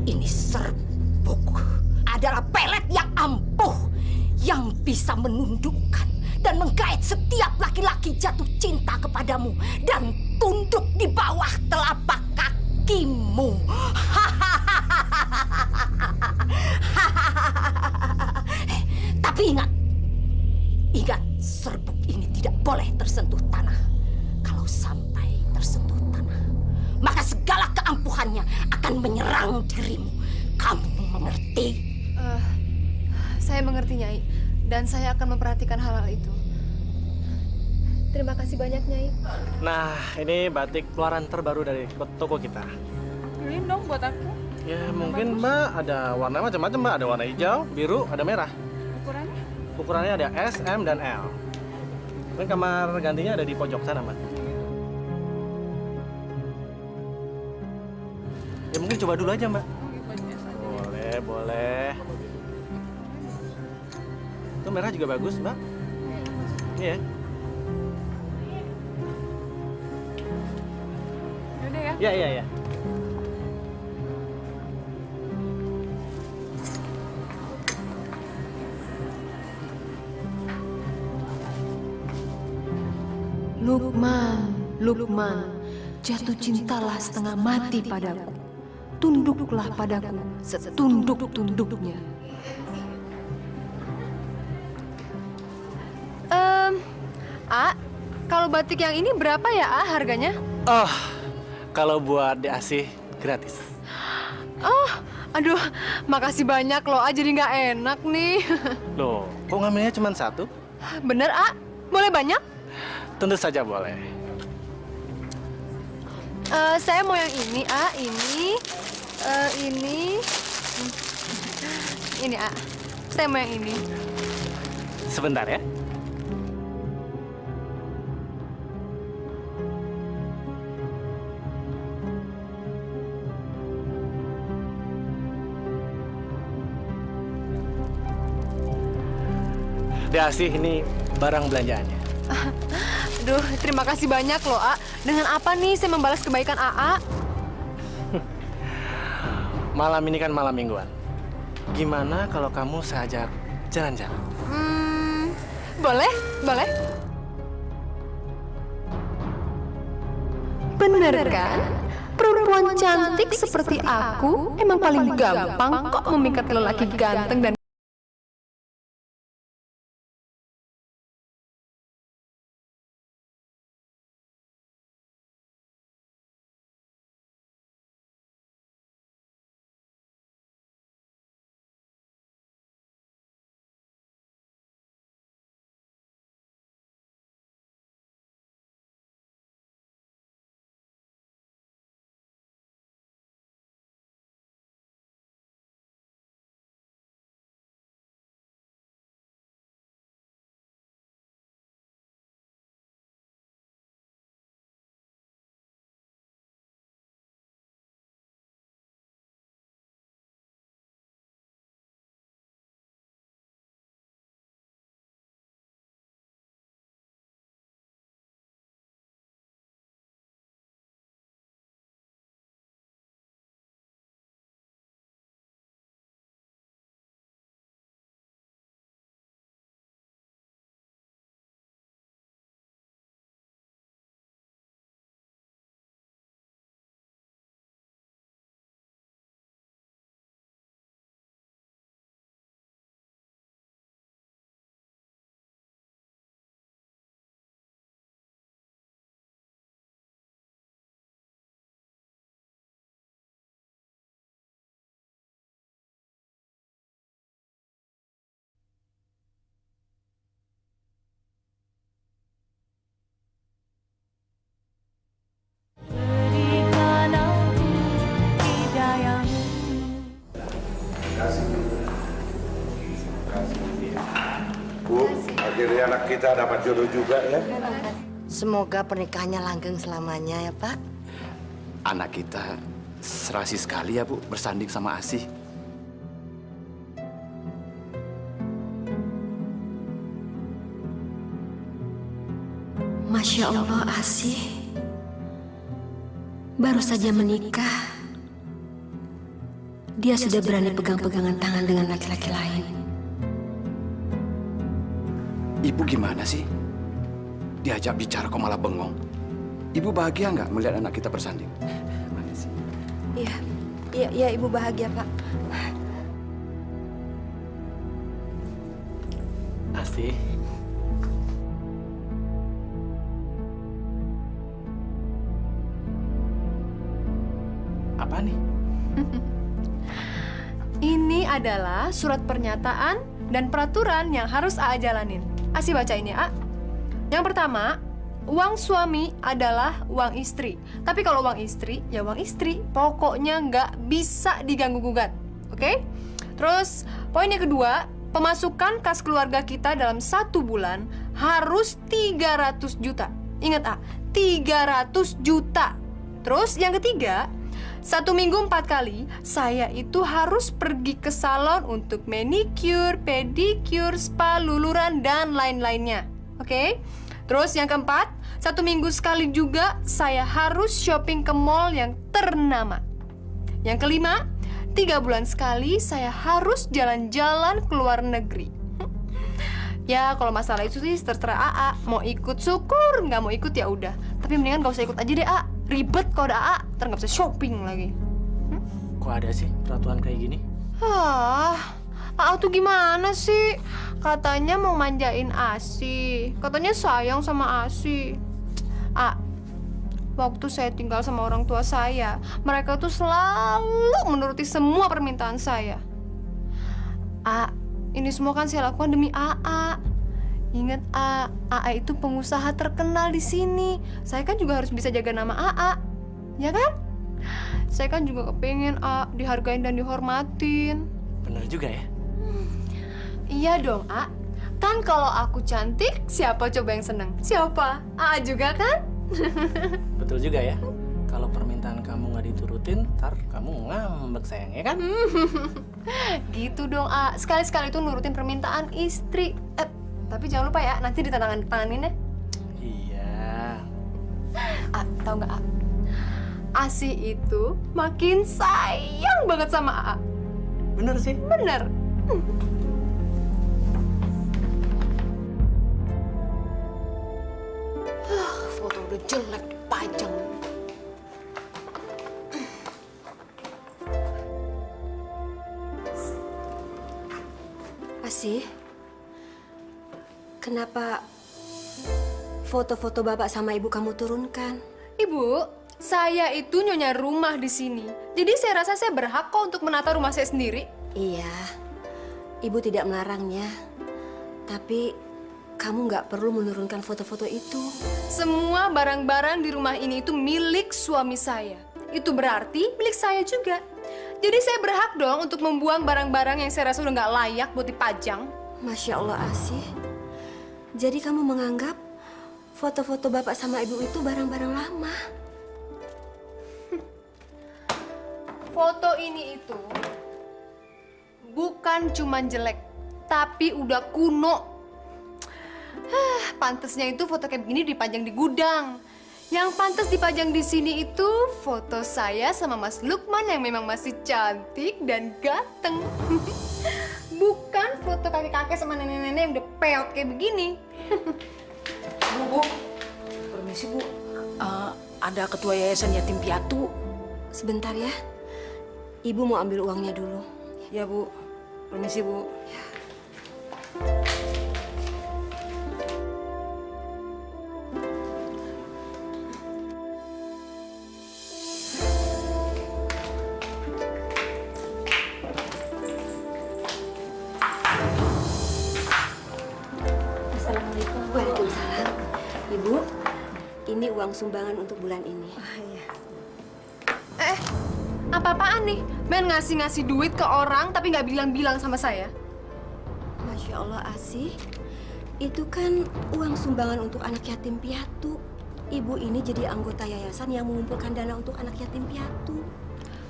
Ini serbuk adalah pelet yang ampuh yang bisa menundukkan dan menggait setiap laki-laki jatuh cinta kepadamu dan tunduk di bawah telapak kakimu. Tapi ingat, serbuk ini tidak boleh tersentuh tanah. Kalau sampai tersentuh tanah, maka segala keampuhannya akan menyerang dirimu. Kamu mengerti? Saya mengerti, Nyai. Dan saya akan memperhatikan hal-hal itu. Terima kasih banyak, Nyai. Nah, ini batik keluaran terbaru dari toko kita. Beliin dong buat aku. Ya, mungkin Mbak ada warna macam-macam, Mbak. Ada warna hijau, biru, ada merah. Ukurannya? Ukurannya ada S, M, dan L. Ini kamar gantinya ada di pojok sana, Mbak. Ya, mungkin coba dulu aja, Mbak. Boleh, boleh. Itu merah juga bagus, Mbak. Iya. Yaudah ya. Iya, iya, iya. Lukman, Lukman, jatuh cintalah setengah mati padaku. Tunduklah padaku setunduk-tunduknya. Kalau batik yang ini berapa ya, harganya? Oh, kalau buat diasih gratis. Oh, aduh, makasih banyak loh, jadi nggak enak nih. Loh, kok ngambilnya cuma satu? Bener, boleh banyak? Tentu saja boleh. Saya mau yang ini, ini, saya mau yang ini. Sebentar ya. Diasih, ini barang belanjaannya. Aduh, terima kasih banyak loh, Dengan apa nih saya membalas kebaikan AA? Malam ini kan malam mingguan. Gimana kalau kamu saya ajak jalan-jalan? Boleh, boleh. Bener kan? Perempuan cantik seperti aku emang paling gampang kok memikat lelaki ganteng dan Bu, akhirnya anak kita dapat jodoh juga ya. Semoga pernikahannya langgeng selamanya ya, Pak. Anak kita serasi sekali ya, Bu, bersanding sama Asih. Masya Allah, Asih. Baru saja menikah. dia sudah berani pegang-pegangan tangan dengan laki-laki lain. Ibu gimana sih? Diajak bicara kok malah bengong. Ibu bahagia nggak melihat anak kita bersanding? Mana sih? Iya, Ibu bahagia, Pak. Asti. Apa nih? Ini adalah surat pernyataan dan peraturan yang harus A jalanin. Asi baca ini, A. Yang pertama, uang suami adalah uang istri. Tapi kalau uang istri, ya uang istri. Pokoknya nggak bisa diganggu-gugat. Oke? Terus, poin yang kedua, pemasukan kas keluarga kita dalam 1 bulan harus 300 juta. Ingat, A, 300 juta. Terus, yang ketiga, 1 minggu 4 kali, saya itu harus pergi ke salon untuk manicure, pedicure, spa, luluran, dan lain-lainnya. Oke? Terus yang keempat, 1 minggu sekali juga saya harus shopping ke mall yang ternama. Yang kelima, 3 bulan sekali saya harus jalan-jalan ke luar negeri. Ya, kalau masalah itu sih terserah AA. Mau ikut syukur, nggak mau ikut ya udah. Tapi mendingan nggak usah ikut aja deh, A. Ribet kalau ada AA, ntar nggak bisa shopping lagi. Kok ada sih peraturan kayak gini? AA tuh gimana sih? Katanya mau manjain Asi. Katanya sayang sama Asi. Waktu saya tinggal sama orang tua saya, mereka tuh selalu menuruti semua permintaan saya. Ini semua kan saya lakukan demi AA. Ingat, AA itu pengusaha terkenal di sini. Saya kan juga harus bisa jaga nama AA, ya kan? Saya kan juga kepengen dihargain dan dihormatin. Bener juga ya? Iya dong, A. Kan kalau aku cantik, siapa coba yang seneng? Siapa? AA juga kan? Betul juga ya. Kalau permintaan kamu nggak diturutin, ntar kamu ngambek sayang, ya kan? Gitu dong, A. Sekali-sekali tuh nurutin permintaan istri. Tapi jangan lupa ya, nanti ditandatanganin ya. Iya. Tahu nggak, A? Asi itu makin sayang banget sama A. Bener sih. Bener. Foto udah jelek dipajang. Asih, kenapa foto-foto bapak sama ibu kamu turunkan? Ibu, saya itu nyonya rumah di sini. Jadi saya rasa saya berhak kok untuk menata rumah saya sendiri. Iya, ibu tidak melarangnya. Tapi kamu nggak perlu menurunkan foto-foto itu. Semua barang-barang di rumah ini itu milik suami saya. Itu berarti milik saya juga. Jadi saya berhak dong untuk membuang barang-barang yang saya rasa udah nggak layak buat dipajang. Masya Allah, Asih. Jadi kamu menganggap foto-foto bapak sama ibu itu barang-barang lama? Foto ini itu bukan cuma jelek, tapi udah kuno. Pantesnya itu foto kayak begini dipajang di gudang. Yang pantas dipajang di sini itu foto saya sama Mas Lukman yang memang masih cantik dan ganteng. Bukan foto kakek-kakek sama nenek-nenek yang udah peot kayak begini. Bu, permisi Bu. Ada ketua yayasan yatim piatu. Sebentar ya, ibu mau ambil uangnya dulu. Ya Bu, permisi Bu. Assalamualaikum. Waalaikumsalam. Ibu, ini uang sumbangan untuk bulan ini. Apa-apaan nih? Ben ngasih-ngasih duit ke orang tapi nggak bilang-bilang sama saya. Masya Allah, Asih. Itu kan uang sumbangan untuk anak yatim piatu. Ibu ini jadi anggota yayasan yang mengumpulkan dana untuk anak yatim piatu.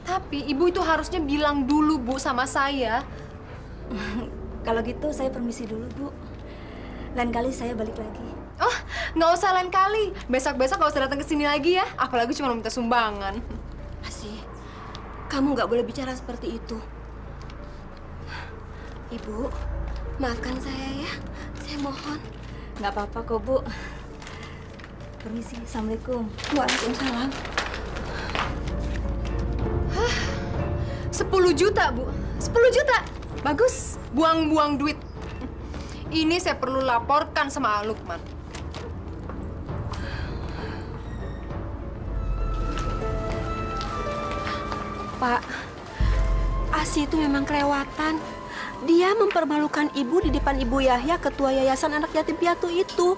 Tapi ibu itu harusnya bilang dulu, Bu, sama saya. Kalau gitu saya permisi dulu, Bu. Lain kali saya balik lagi. Oh, nggak usah lain kali. Besok-besok nggak usah datang ke sini lagi ya. Apalagi cuma minta sumbangan. Asih, Kamu nggak boleh bicara seperti itu. Ibu, maafkan saya ya. Saya mohon. Nggak apa-apa kok, Bu. Permisi, Assalamualaikum. Waalaikumsalam. 10 juta, Bu. 10 juta. Bagus. Buang-buang duit. Ini saya perlu laporkan sama Lukman. Pak, Asi itu memang kelewatan. Dia mempermalukan ibu di depan Ibu Yahya, ketua yayasan anak yatim piatu itu.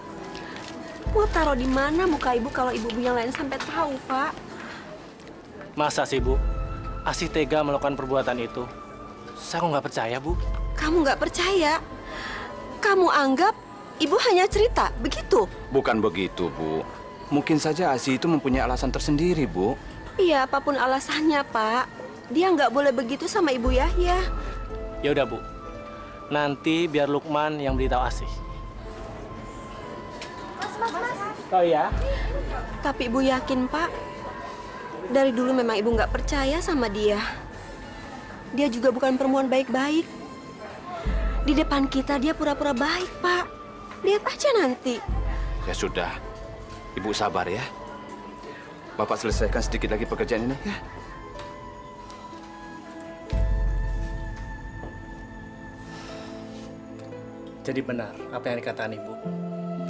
Mau taruh di mana muka ibu kalau ibu-ibu yang lain sampai tahu, Pak? Masa sih, Bu? Asih tega melakukan perbuatan itu? Saya kok nggak percaya, Bu. Kamu nggak percaya? Kamu anggap ibu hanya cerita, begitu? Bukan begitu, Bu. Mungkin saja Asi itu mempunyai alasan tersendiri, Bu. Iya, apapun alasannya, Pak. Dia nggak boleh begitu sama Ibu Yahya. Ya udah, Bu. Nanti biar Lukman yang beritahu Asih. Oh iya? Tapi Ibu yakin, Pak, dari dulu memang Ibu nggak percaya sama dia. Dia juga bukan perempuan baik-baik. Di depan kita dia pura-pura baik, Pak. Lihat aja nanti. Ya sudah, Ibu sabar ya. Bapak selesaikan sedikit lagi pekerjaan ini ya. Jadi benar apa yang dikatakan Ibu.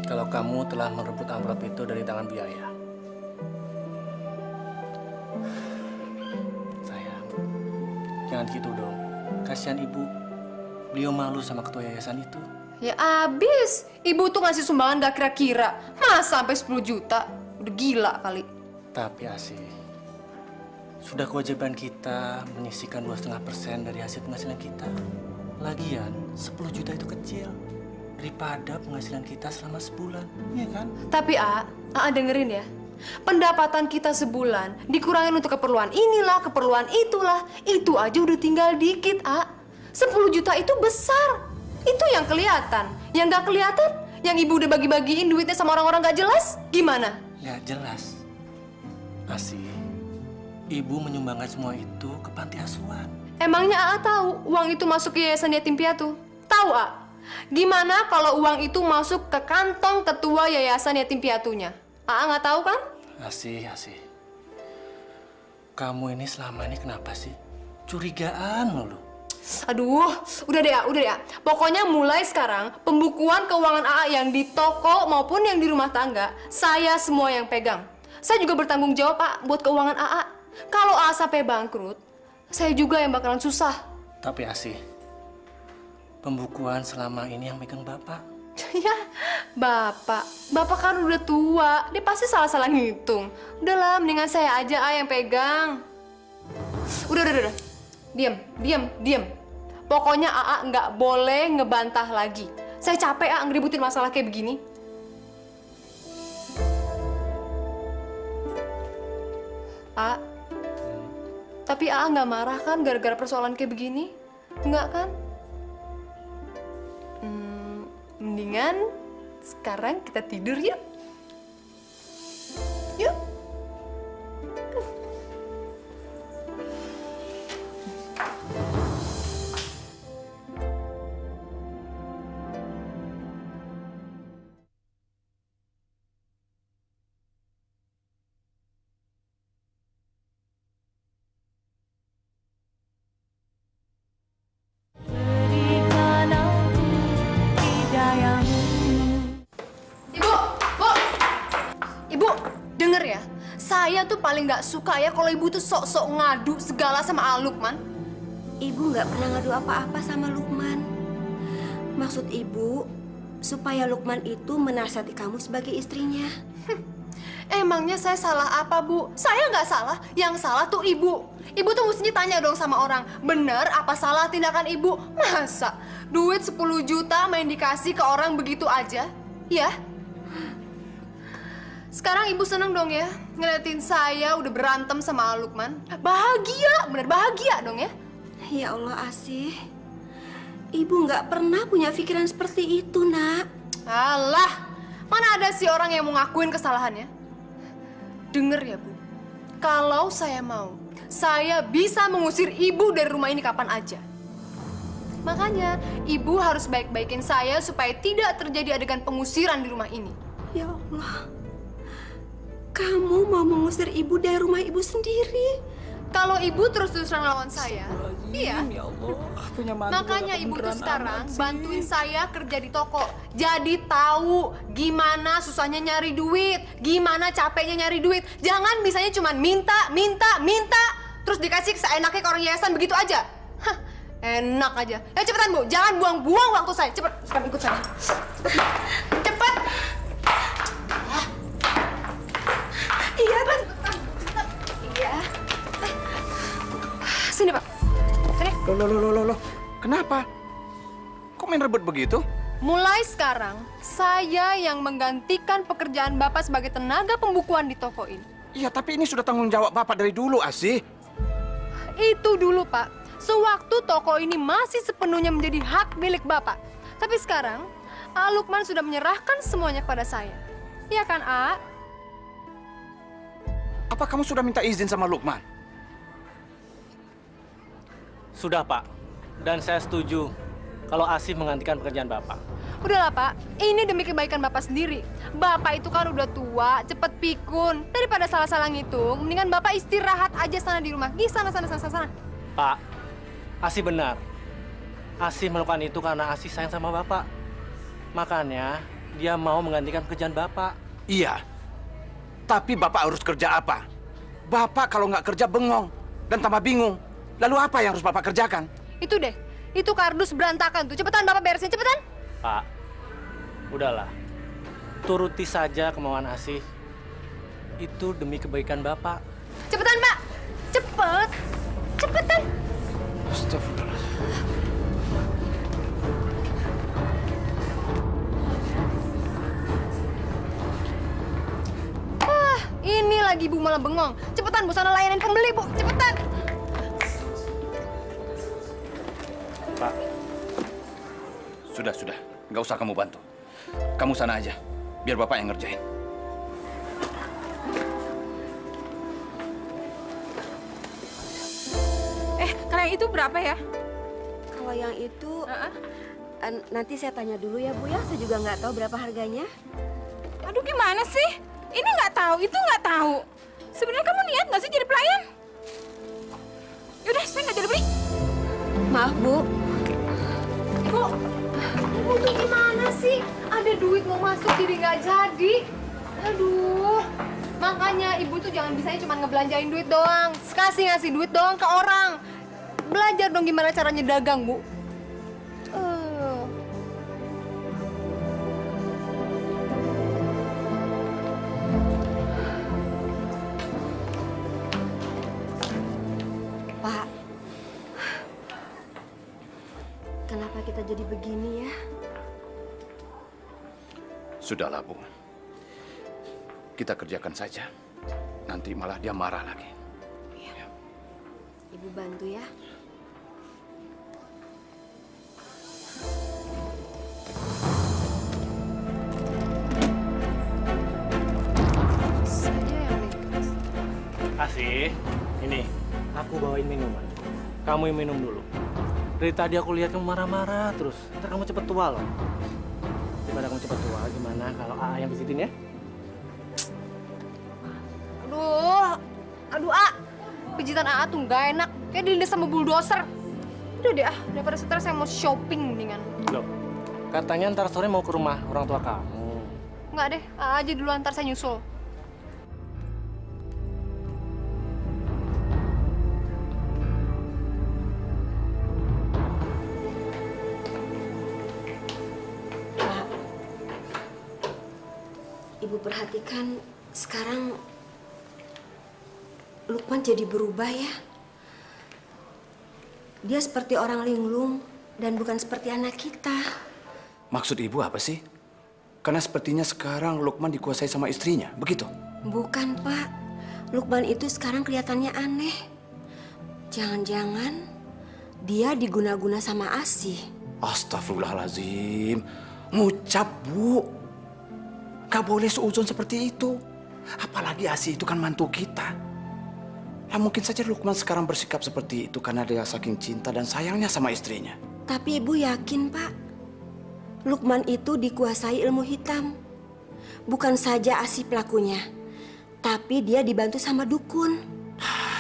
Kalau kamu telah merebut amplop itu dari tangan Bu Yaya. Sayang, jangan gitu dong. Kasihan Ibu. Beliau malu sama ketua yayasan itu. Ya abis. Ibu tuh ngasih sumbangan gak kira-kira. Masa sampai 10 juta? Udah gila kali. Tapi Asih, sudah kewajiban kita menyisihkan 2,5% dari hasil penghasilan kita. Lagian, 10 juta itu kecil daripada penghasilan kita selama sebulan, iya kan? Tapi A dengerin ya. Pendapatan kita sebulan dikurangin untuk keperluan inilah, keperluan itulah. Itu aja udah tinggal dikit, A. 10 juta itu besar. Itu yang kelihatan. Yang gak kelihatan, yang ibu udah bagi-bagiin duitnya sama orang-orang gak jelas, gimana? Ya jelas. Asih, Ibu menyumbangkan semua itu ke panti asuhan. Emangnya A tahu uang itu masuk ke yayasan yatim piatu? Tahu A? Gimana kalau uang itu masuk ke kantong ketua yayasan yatim piatunya? A nggak tahu kan? Asih. Kamu ini selama ini kenapa sih? Curigaan loh. Aduh, udah deh A. Pokoknya mulai sekarang, pembukuan keuangan AA yang di toko maupun yang di rumah tangga, saya semua yang pegang. Saya juga bertanggung jawab, A, buat keuangan AA. Kalau AA sampai bangkrut, saya juga yang bakalan susah. Tapi Asih, pembukuan selama ini yang megang Bapak. Ya, Bapak kan udah tua, dia pasti salah-salah ngitung. Udahlah, mendingan saya aja A yang pegang. Udah. Diam. Pokoknya AA nggak boleh ngebantah lagi. Saya capek A ngeributin masalah kayak begini. A, tapi AA nggak marah kan gara-gara persoalan kayak begini? Nggak kan? Mendingan sekarang kita tidur yuk. Yuk. Ibu, denger ya. Saya tuh paling nggak suka ya kalau ibu tuh sok-sok ngadu segala sama Lukman. Ibu nggak pernah ngadu apa-apa sama Lukman. Maksud ibu supaya Lukman itu menasihati kamu sebagai istrinya. Emangnya saya salah apa, Bu? Saya nggak salah. Yang salah tuh ibu. Ibu tuh mestinya tanya dong sama orang, bener apa salah tindakan ibu? Masa duit 10 juta main dikasih ke orang begitu aja? Ya? Sekarang ibu seneng dong ya ngeliatin saya udah berantem sama Lukman. Bahagia, bener bahagia dong ya? Ya Allah, Asih. Ibu nggak pernah punya pikiran seperti itu, Nak. Alah, mana ada sih orang yang mau ngakuin kesalahannya? Dengar ya, Bu. Kalau saya mau, saya bisa mengusir ibu dari rumah ini kapan aja. Makanya, ibu harus baik-baikin saya supaya tidak terjadi adegan pengusiran di rumah ini. Ya Allah, kamu mau mengusir ibu dari rumah ibu sendiri? Kalau ibu terus-terusan lawan saya, iya. Ya Allah, punya mantu. Makanya ibu tuh sekarang bantuin saya kerja di toko. Jadi tahu gimana susahnya nyari duit, gimana capeknya nyari duit. Jangan misalnya cuma minta, terus dikasih seenaknya ke orang yayasan begitu aja. Hah, enak aja. Ya cepetan Bu, jangan buang-buang waktu saya. Cepet, sekarang ikut saya. Cepet. Iya, Pak. Iya. Sini Pak. Sini. Loh. Kenapa? Kok main rebut begitu? Mulai sekarang, saya yang menggantikan pekerjaan Bapak sebagai tenaga pembukuan di toko ini. Iya, tapi ini sudah tanggung jawab Bapak dari dulu, Asih. Itu dulu, Pak. Sewaktu toko ini masih sepenuhnya menjadi hak milik Bapak. Tapi sekarang, A. Lukman sudah menyerahkan semuanya kepada saya. Iya kan, A? Apa kamu sudah minta izin sama Lukman? Sudah, Pak. Dan saya setuju kalau Asih menggantikan pekerjaan Bapak. Udahlah, Pak. Ini demi kebaikan Bapak sendiri. Bapak itu kan udah tua, cepet pikun. Daripada salah-salah ngitung, mendingan Bapak istirahat aja sana di rumah. Di sana. Pak, Asih benar. Asih melakukan itu karena Asih sayang sama Bapak. Makanya dia mau menggantikan pekerjaan Bapak. Iya. Tapi Bapak harus kerja apa? Bapak kalau nggak kerja bengong dan tambah bingung. Lalu apa yang harus Bapak kerjakan? Itu deh. Itu kardus berantakan tuh. Cepetan Bapak beresin, cepetan. Pak, udahlah. Turuti saja kemauan Asih. Itu demi kebaikan Bapak. Cepetan, Pak. Cepetan. Astagfirullah. Ini lagi Bu malah bengong. Cepetan Bu, sana layanin pembeli Bu. Cepetan. Pak, Sudah. Nggak usah kamu bantu. Kamu sana aja. Biar Bapak yang ngerjain. Kalau yang itu berapa ya? Kalau yang itu, nanti saya tanya dulu ya, Bu ya. Saya juga nggak tahu berapa harganya. Aduh gimana sih? Ini nggak tahu, itu nggak tahu. Sebenarnya kamu niat nggak sih jadi pelayan? Yaudah, saya nggak jadi beli. Maaf, Bu. Bu tuh gimana sih? Ada duit mau masuk jadi nggak jadi. Aduh. Makanya ibu tuh jangan bisanya cuma ngebelanjain duit doang. Ngasih duit doang ke orang. Belajar dong gimana caranya dagang, Bu. Pak, kenapa kita jadi begini ya? Sudahlah, Bu. Kita kerjakan saja. Nanti malah dia marah lagi. Ibu bantu ya. Saya yang nekat. Asih, ini aku bawain minuman. Kamu yang minum dulu. Dari tadi aku lihat kamu marah-marah terus. Ntar kamu cepet tua loh. Daripada kamu cepet tua, gimana kalau AA yang pijitin ya? Aduh, A. Pijitan AA tuh nggak enak. Kayak dilindas sama bulldozer. Udah deh, daripada stres saya mau shopping mendingan. Loh, katanya ntar sore mau ke rumah orang tua kamu. Nggak deh, AA aja duluan, ntar saya nyusul. Pak, Ibu perhatikan sekarang Lukman jadi berubah ya. Dia seperti orang linglung dan bukan seperti anak kita. Maksud Ibu apa sih? Karena sepertinya sekarang Lukman dikuasai sama istrinya, begitu? Bukan, Pak. Lukman itu sekarang kelihatannya aneh. Jangan-jangan dia diguna-guna sama Asih. Astagfirullahaladzim. Ngucap, Bu. Gak boleh seuzon seperti itu. Apalagi Asih itu kan mantu kita. Ya mungkin saja Lukman sekarang bersikap seperti itu karena dia saking cinta dan sayangnya sama istrinya. Tapi ibu yakin, Pak, Lukman itu dikuasai ilmu hitam. Bukan saja Asi pelakunya, tapi dia dibantu sama dukun.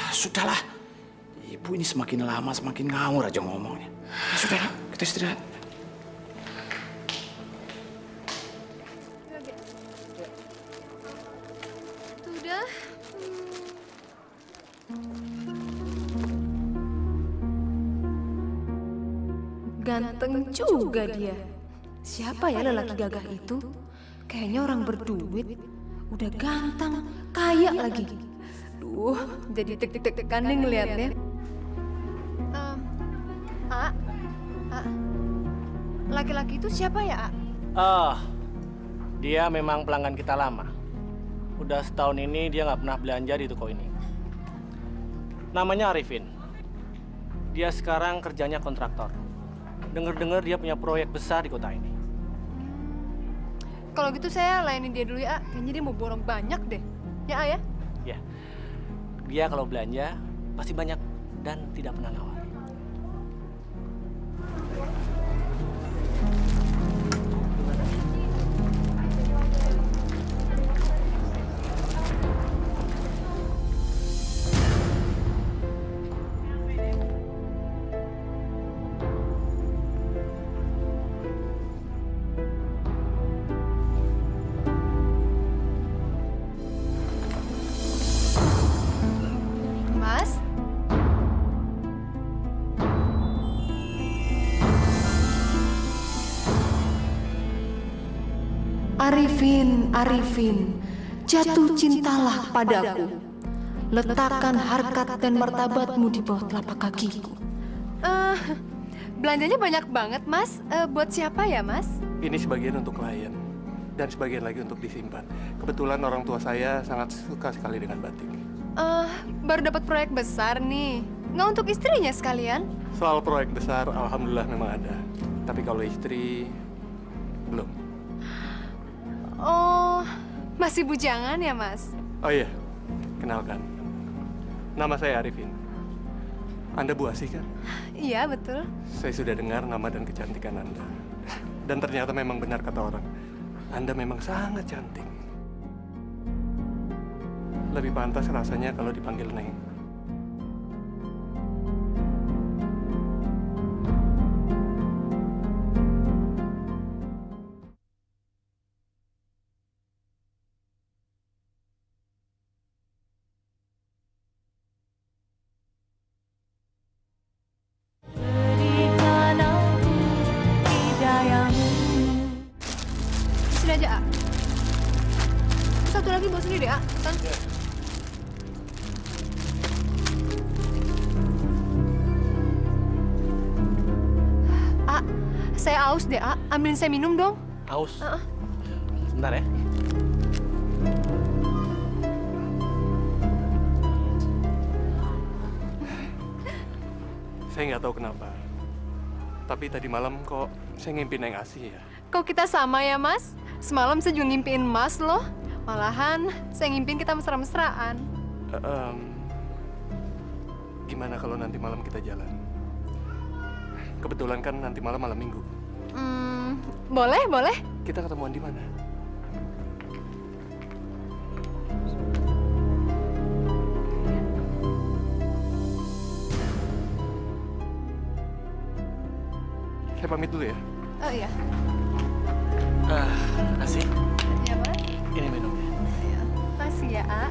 Sudahlah, ibu ini semakin lama semakin ngawur aja ngomongnya. Ya sudah, kita istirahat. Sudah. Ganteng juga dia. Siapa ya lelaki gagah itu? Kayaknya orang berduit. Udah ganteng, kaya lagi. Duh, jadi deg-degan nih ngeliatnya. Laki-laki itu siapa ya, Dia memang pelanggan kita lama. Udah setahun ini dia nggak pernah belanja di toko ini. Namanya Arifin. Dia sekarang kerjanya kontraktor. Dengar-dengar dia punya proyek besar di kota ini. Kalau gitu saya layanin dia dulu ya. Kayaknya dia mau borong banyak deh. Ya, A, ya? Ya, dia kalau belanja pasti banyak dan tidak pernah nawar. Mas? Arifin, jatuh cintalah padaku. Letakkan harkat dan martabatmu di bawah telapak kakiku. Belanjanya banyak banget, Mas. Buat siapa ya, Mas? Ini sebagian untuk klien dan sebagian lagi untuk disimpan. Kebetulan orang tua saya sangat suka sekali dengan batik. Baru dapat proyek besar nih. Nggak untuk istrinya sekalian? Soal proyek besar, alhamdulillah memang ada. Tapi kalau istri, belum. Oh, masih bujangan ya, Mas? Oh iya, kenalkan. Nama saya Arifin. Anda Bu Asih kan? Iya, betul. Saya sudah dengar nama dan kecantikan Anda. Dan ternyata memang benar kata orang. Anda memang sangat cantik. Lebih pantas rasanya kalau dipanggil Neng. Sini aja, A. Satu lagi bawa sini deh, A. Kan? A, saya aus deh, A. Ambilin saya minum dong. Aus. Sebentar ya. Saya nggak tahu kenapa. Tapi tadi malam kok saya ngimpi Neng Asih ya. Kok kita sama ya, Mas? Semalam saya juga ngimpiin Mas loh. Malahan saya ngimpiin kita mesra-mesraan. Gimana kalau nanti malam kita jalan? Kebetulan kan nanti malam malam minggu. Boleh, boleh. Kita ketemuan di mana? Saya pamit dulu ya. Oh iya. Asih, Iya, Mas. ini minumnya. Iya. Makasih ya, A.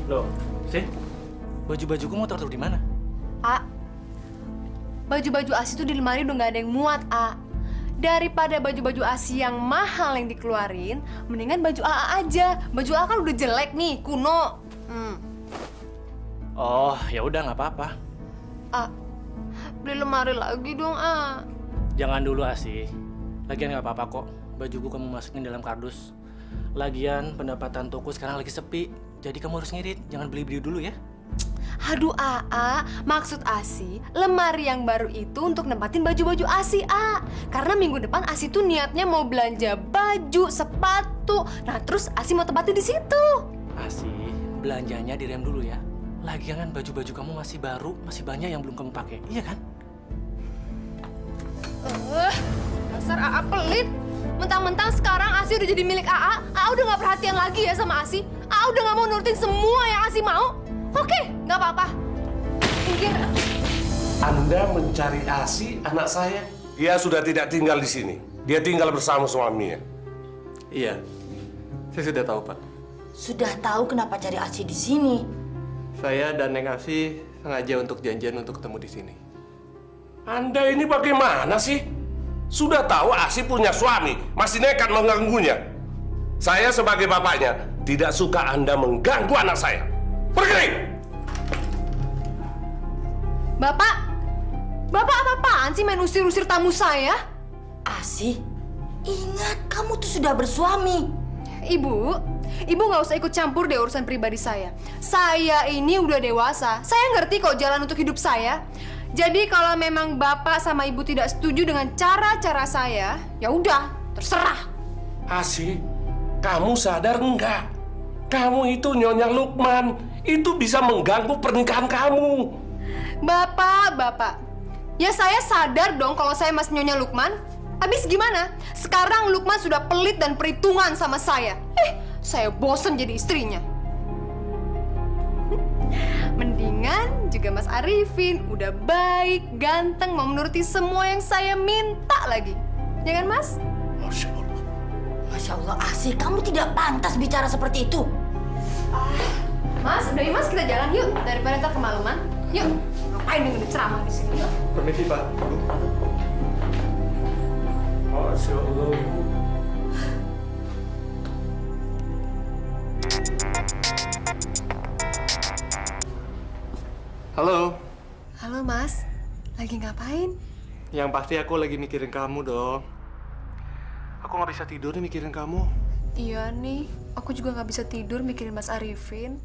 Loh, sih? Baju-bajuku mau taruh di mana? A, baju-baju ASI itu di lemari udah nggak ada yang muat, A. Daripada baju-baju ASI yang mahal yang dikeluarin, mendingan baju AA aja. Baju AA kan udah jelek nih, kuno. Oh, ya udah nggak apa-apa. A, beli lemari lagi dong, A. Jangan dulu Asih. Lagian nggak apa-apa kok. Bajuku kamu masukin dalam kardus. Lagian pendapatan toko sekarang lagi sepi. Jadi kamu harus ngirit. Jangan beli-beli dulu ya. Aduh, Aa, maksud Asi, lemari yang baru itu untuk nempatin baju-baju Asi, A. Karena minggu depan Asi tuh niatnya mau belanja baju, sepatu. Nah, terus Asi mau tempatin di situ. Asi, belanjanya direm dulu ya. Lagian kan baju-baju kamu masih baru, masih banyak yang belum kamu pakai, iya kan? Dasar Aa pelit. Mentang-mentang sekarang Asi udah jadi milik Aa udah gak perhatian lagi ya sama Asi. Aa udah gak mau nurutin semua yang Asi mau. Oke, gak apa-apa. Minggir. Anda mencari Asi, anak saya? Dia sudah tidak tinggal di sini. Dia tinggal bersama suaminya. Iya, saya sudah tahu, Pak. Sudah tahu kenapa cari Asi di sini? Saya dan Neng Asi sengaja untuk janjian untuk ketemu di sini. Anda ini bagaimana sih? Sudah tahu Asi punya suami, masih nekat mengganggunya. Saya sebagai bapaknya tidak suka Anda mengganggu anak saya. Pergi! Bapak apa-apaan sih main usir-usir tamu saya? Asi, ingat kamu tuh sudah bersuami. Ibu nggak usah ikut campur deh urusan pribadi saya. Saya ini udah dewasa. Saya ngerti kok jalan untuk hidup saya. Jadi kalau memang Bapak sama Ibu tidak setuju dengan cara-cara saya, ya udah, terserah. Asi, kamu sadar enggak? Kamu itu Nyonya Lukman. Itu bisa mengganggu pernikahan kamu. Bapak. Ya saya sadar dong kalau saya masih Nyonya Lukman. Habis gimana? Sekarang Lukman sudah pelit dan perhitungan sama saya. Saya bosen jadi istrinya. Mendingan juga Mas Arifin. Udah baik, ganteng, mau menuruti semua yang saya minta lagi. Ya kan, Mas? Masya Allah. Masya Allah, Asi, kamu tidak pantas bicara seperti itu. Mas, udah yuk Mas, kita jalan yuk. Daripada ntar kemalaman. Yuk. Ngapain dengerin ceramah di sini? Yuk. Permisi, Pak. Masya Allah. Halo. Halo Mas, lagi ngapain? Yang pasti aku lagi mikirin kamu dong. Aku nggak bisa tidur nih mikirin kamu. Iya nih, aku juga nggak bisa tidur mikirin Mas Arifin.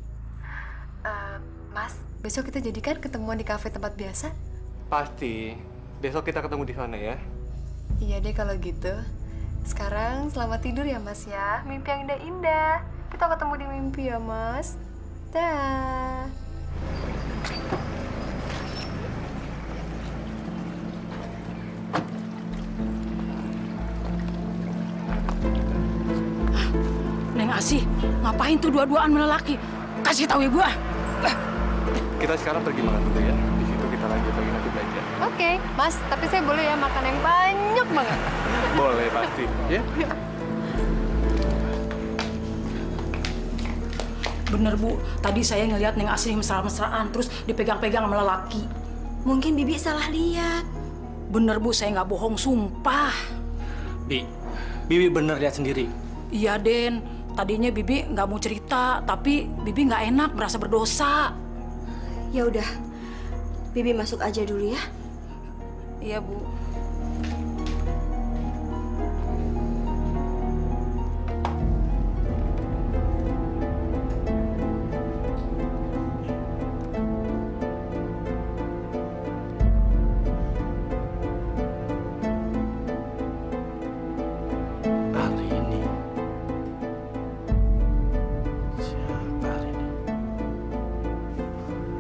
Mas, besok kita jadikan ketemuan di kafe tempat biasa? Pasti. Besok kita ketemu di sana ya. Iya deh kalau gitu. Sekarang selamat tidur ya Mas ya. Mimpi yang indah-indah. Kita ketemu di mimpi ya Mas. Dah. Neng Asi, ngapain tuh dua-duaan melelaki? Kasih tahu ibu ah. Kita sekarang pergi makan dulu ya. Di situ kita lanjut lagi nanti belanja. Oke, Mas. Tapi saya boleh ya makan yang banyak banget. Boleh pasti. Ya. Bener Bu, tadi saya ngeliat Neng Asi mesra-mesraan terus dipegang-pegang sama lelaki. Mungkin Bibi salah lihat. Bener Bu, saya nggak bohong, sumpah. Bibi bener lihat sendiri. Iya Den, tadinya Bibi nggak mau cerita, tapi Bibi nggak enak, merasa berdosa. Ya udah, Bibi masuk aja dulu ya. Iya Bu.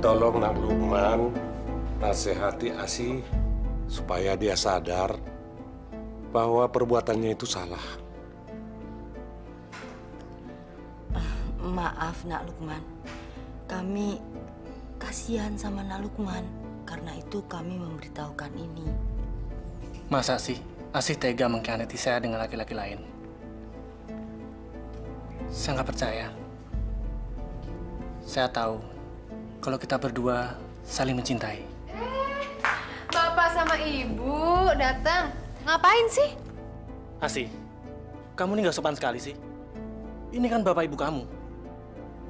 Tolong Nak Lukman, nasihati Asi supaya dia sadar bahwa perbuatannya itu salah. Maaf Nak Lukman, kami kasihan sama Nak Lukman, karena itu kami memberitahukan ini. Masa sih Asi tega mengkhianati saya dengan laki-laki lain? Saya nggak percaya. Saya tahu kalau kita berdua saling mencintai. Bapak sama Ibu datang. Ngapain sih? Asi, kamu ini nggak sopan sekali sih. Ini kan bapak ibu kamu.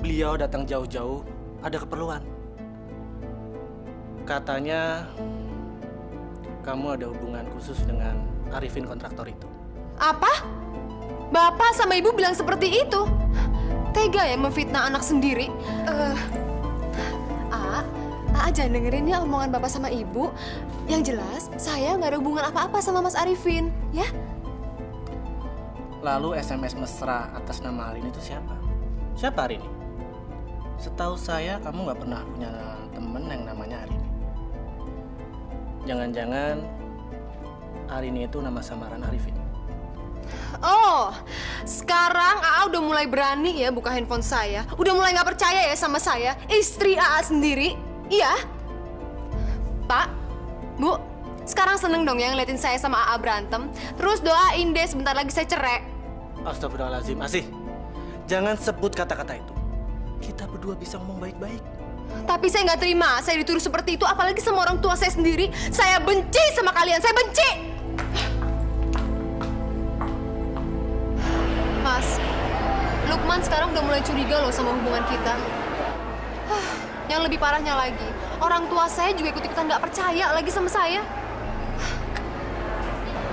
Beliau datang jauh-jauh, ada keperluan. Katanya kamu ada hubungan khusus dengan Arifin kontraktor itu. Apa? Bapak sama Ibu bilang seperti itu? Tega ya memfitnah anak sendiri? aja dengerin ya omongan bapak sama ibu. Yang jelas, saya nggak ada hubungan apa-apa sama Mas Arifin, ya? Lalu SMS mesra atas nama Arini itu siapa? Siapa Arini? Setahu saya kamu nggak pernah punya temen yang namanya Arini. Jangan-jangan Arini itu nama samaran Arifin. Oh, sekarang AA udah mulai berani ya buka handphone saya. Udah mulai nggak percaya ya sama saya, istri AA sendiri. Iya, Pak, Bu, sekarang seneng dong ya ngeliatin saya sama AA berantem. Terus doain deh sebentar lagi saya cerai. Astagfirullahaladzim, Asih. Jangan sebut kata-kata itu. Kita berdua bisa ngomong baik-baik. Tapi saya nggak terima, saya dituduh seperti itu, apalagi sama orang tua saya sendiri. Saya benci sama kalian, saya benci. Mas, Lukman sekarang udah mulai curiga loh sama hubungan kita. Yang lebih parahnya lagi, orang tua saya juga ikut-ikutan nggak percaya lagi sama saya.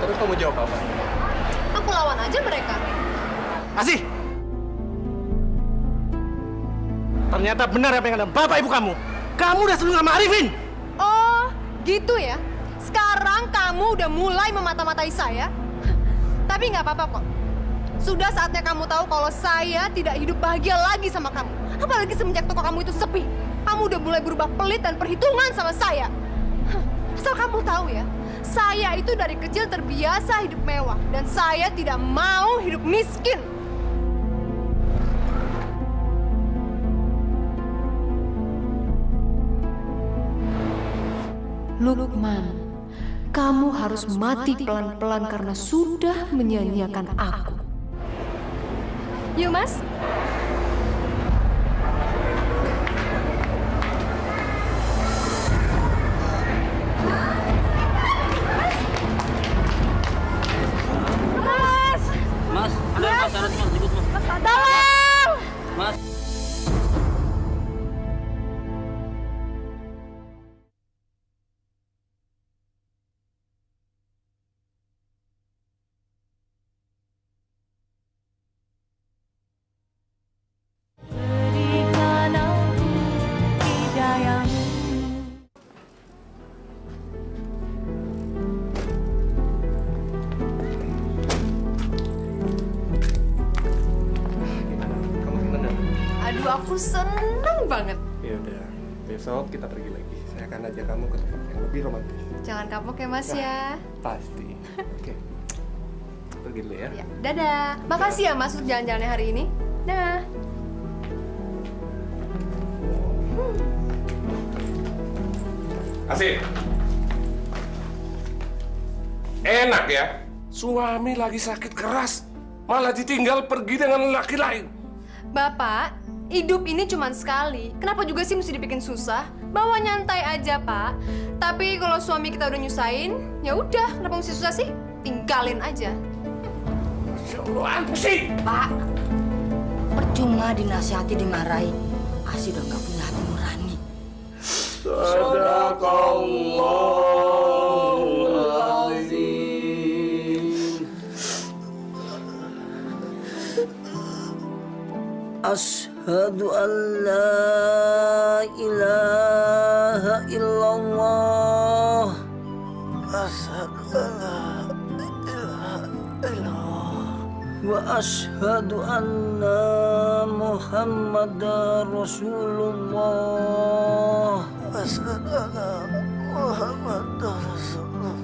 Terus kamu jawab apa? Aku lawan aja mereka. Asih! Ternyata benar apa yang ada bapak ibu kamu. Kamu udah selingkuh sama Arifin. Oh, gitu ya? Sekarang kamu udah mulai memata-matai saya? Tapi nggak apa-apa kok. Sudah saatnya kamu tahu kalau saya tidak hidup bahagia lagi sama kamu. Apalagi semenjak toko kamu itu sepi. Kamu udah mulai berubah pelit dan perhitungan sama saya. Asal kamu tahu ya, saya itu dari kecil terbiasa hidup mewah. Dan saya tidak mau hidup miskin. Lukman, kamu harus mati pelan-pelan karena sudah menyia-nyiakan aku. Yuk, Mas. Mas, ada Mas, harus Mas, ikut Mas. Tolong! Mas. Aduh, aku seneng banget. Ya udah, besok kita pergi lagi. Saya akan ajak kamu ke tempat yang lebih romantis. Jangan kapok ya, Mas ya. Pasti. Oke. Pergi dulu ya. Ya, dadah. Makasih ya, Mas, untuk jalan-jalannya hari ini. Dah. Asih. Enak ya, suami lagi sakit keras, malah ditinggal pergi dengan laki lain. Bapak, hidup ini cuma sekali. Kenapa juga sih mesti dibikin susah? Bawa nyantai aja, Pak. Tapi kalau suami kita udah nyusahin, ya udah, kenapa mesti susah sih? Tinggalin aja. Asih. Pak, percuma dinasihati dimarahi. Asih udah nggak punya hati nurani. Sadaqallahul azim. Asyhadu an la ilaha illallah. Asyhadu an la ilaha illallah. Wa asyhadu anna Muhammadar Rasulullah. Asyhadu anna Muhammadar Rasulullah.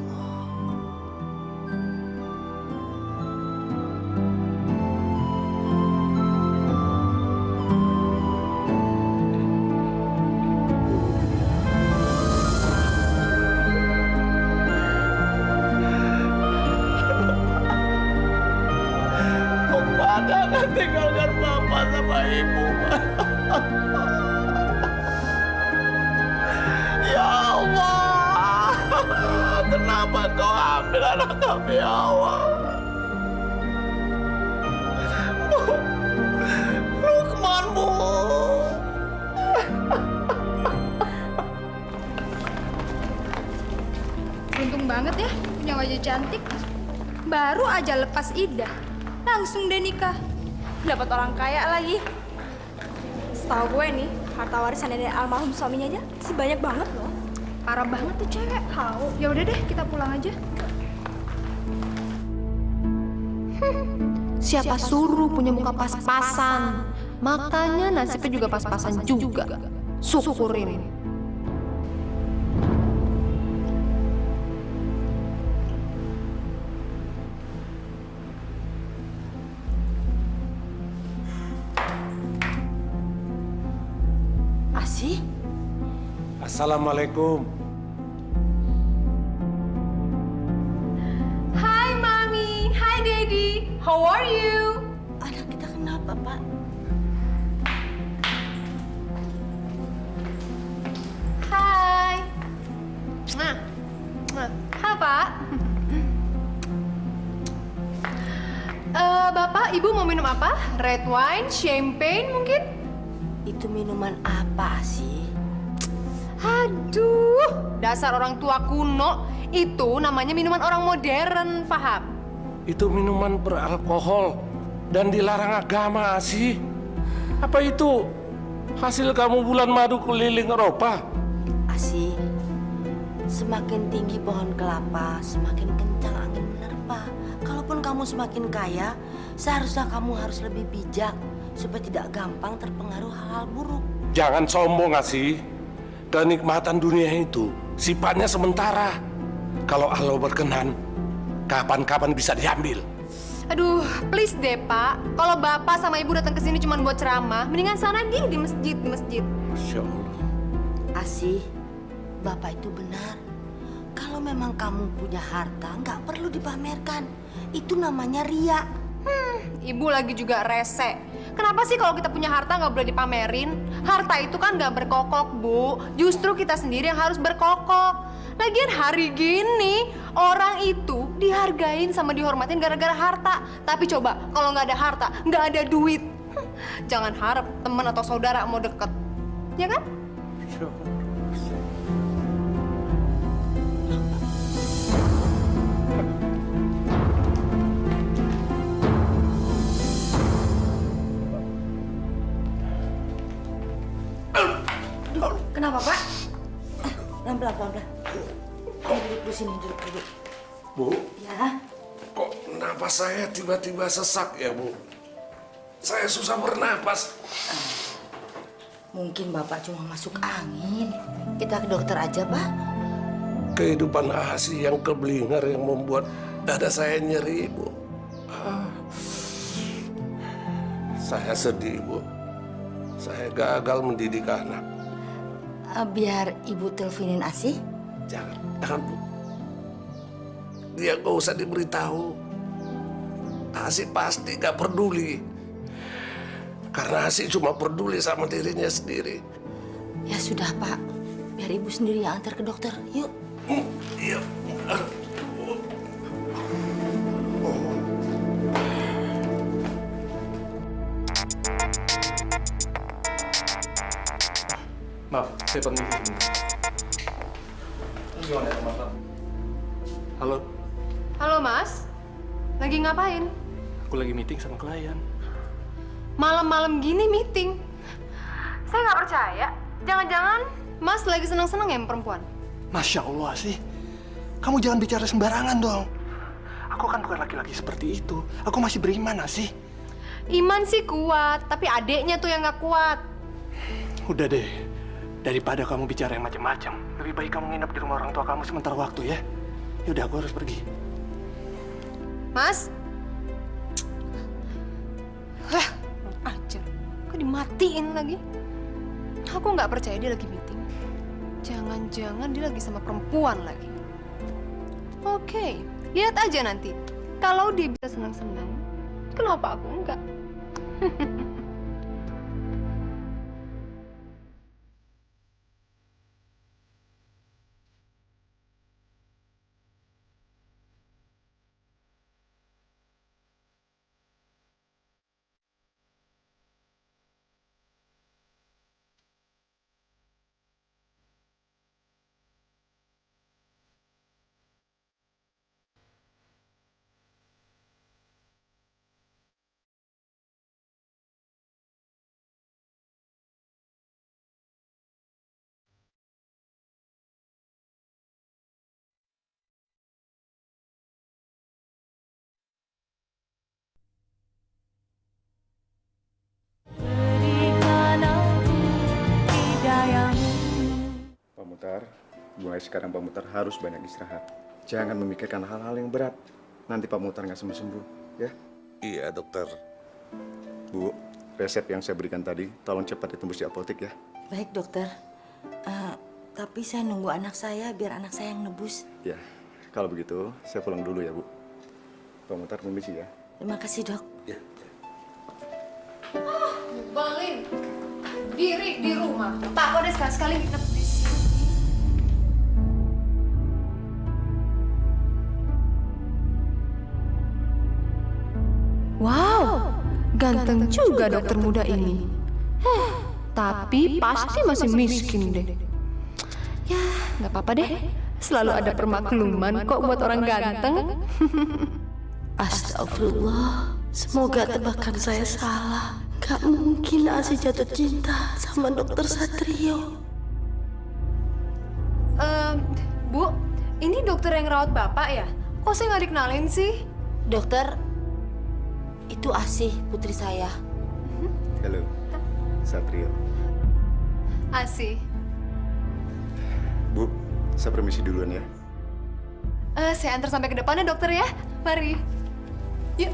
Jangan tinggalkan Bapak sama Ibu, Pak. Ya Allah, kenapa Kau ambil anak kami, ya Allah? Lukman, Bu. Untung banget ya punya wajah cantik. Baru aja lepas iddah, langsung deh nikah. Dapat orang kaya lagi. Setahu gue nih, Harta warisan dari almarhum suaminya aja sih banyak banget loh. Parah banget tuh cewek. Tahu. Ya udah deh, kita pulang aja. Siapa suruh punya muka pas-pasan? Makanya nasibnya juga pas-pasan juga. Syukurin. Asih? Assalamualaikum. Hai Mami, hai Daddy. How are you? Anak kita kenapa, Pak? Hai. Hai Pak. Bapak, Ibu mau minum apa? Red wine, champagne mungkin? Itu minuman apa sih? Aduh, dasar orang tua kuno. Itu namanya minuman orang modern, paham? Itu minuman beralkohol dan dilarang agama sih. Apa itu hasil kamu bulan madu keliling Eropa? Asih, semakin tinggi pohon kelapa, semakin kencang angin menerpa. Kalaupun kamu semakin kaya, seharusnya kamu harus lebih bijak supaya tidak gampang terpengaruh hal-hal buruk. Jangan sombong, Asih. Kenikmatan dunia itu sifatnya sementara. Kalau Allah berkenan, kapan-kapan bisa diambil. Aduh, please deh Pak. Kalau Bapak sama Ibu datang ke sini cuma buat ceramah, mendingan sana di masjid. Masya Allah. Asih, Bapak itu benar. Kalau memang kamu punya harta, nggak perlu dipamerkan. Itu namanya ria. Ibu lagi juga rese. Kenapa sih kalau kita punya harta nggak boleh dipamerin? Harta itu kan nggak berkokok, Bu. Justru kita sendiri yang harus berkokok. Lagian hari gini, orang itu dihargain sama dihormatin gara-gara harta. Tapi coba, kalau nggak ada harta, nggak ada duit. Jangan harap teman atau saudara mau deket. Ya kan? Kenapa, Pak? Pelan-pelan. Duduk sini, duduk. Bu, Ya, kok napas saya tiba-tiba sesak ya, Bu? Saya susah bernapas. mungkin Bapak cuma masuk angin. Kita ke dokter aja, Pak. Kehidupan Asih yang keblinger yang membuat dada saya nyeri, Bu. Saya sedih, Bu. Saya gagal mendidik anak. Biar Ibu teleponin Asih. Jangan, Bu. Dia gak usah diberitahu. Asih pasti gak peduli. Karena Asih cuma peduli sama dirinya sendiri. Ya sudah, Pak. Biar Ibu sendiri yang antar ke dokter. Yuk. Iya. Maaf, saya permisi sebentar. Gimana ya, Mas? Halo, Halo Mas, lagi ngapain? aku lagi meeting sama klien. Malam-malam gini meeting? Saya nggak percaya. Jangan-jangan Mas lagi senang-senang ya sama perempuan? Masya Allah sih, kamu jangan bicara sembarangan dong. Aku kan bukan laki-laki seperti itu. Aku masih beriman, sih. Iman sih kuat, tapi adeknya tuh yang nggak kuat. Udah deh, daripada kamu bicara yang macam-macam, lebih baik kamu nginep di rumah orang tua kamu sementara waktu ya. Yaudah, aku harus pergi. Mas? Hah, ajar. Kok dimatiin lagi? Aku nggak percaya dia lagi meeting. Jangan-jangan dia lagi sama perempuan lagi. Oke, lihat aja nanti. Kalau dia bisa senang-senang, kenapa aku enggak? mulai sekarang Pak Mutar harus banyak istirahat. Jangan memikirkan hal-hal yang berat. Nanti Pak Mutar nggak sembuh-sembuh, ya? Iya, dokter. Bu, resep yang saya berikan tadi, tolong cepat ditembus di apotek ya. Baik dokter. Tapi saya nunggu anak saya biar anak saya yang nebus. Ya, kalau begitu saya pulang dulu ya Bu. Pak Mutar permisi ya. Terima kasih dok. Ya. Balin, diri di rumah. Tak kok deh sekali-sekali nginep di sini. Wow, ganteng juga dokter muda ini. Tapi pasti masih miskin deh. Ya, nggak apa-apa deh. Selalu ada permakluman kok buat orang ganteng. Astagfirullah, semoga tebakan saya salah. Gak mungkin Asi jatuh cinta sama dokter Satrio. Bu, ini dokter yang rawat bapak ya? Kok saya nggak dikenalin sih? Dokter, itu Asih putri saya. Halo, Satrio. Asih. Bu, saya permisi duluan ya. Saya antar sampai ke depannya dokter ya. Mari. Yuk.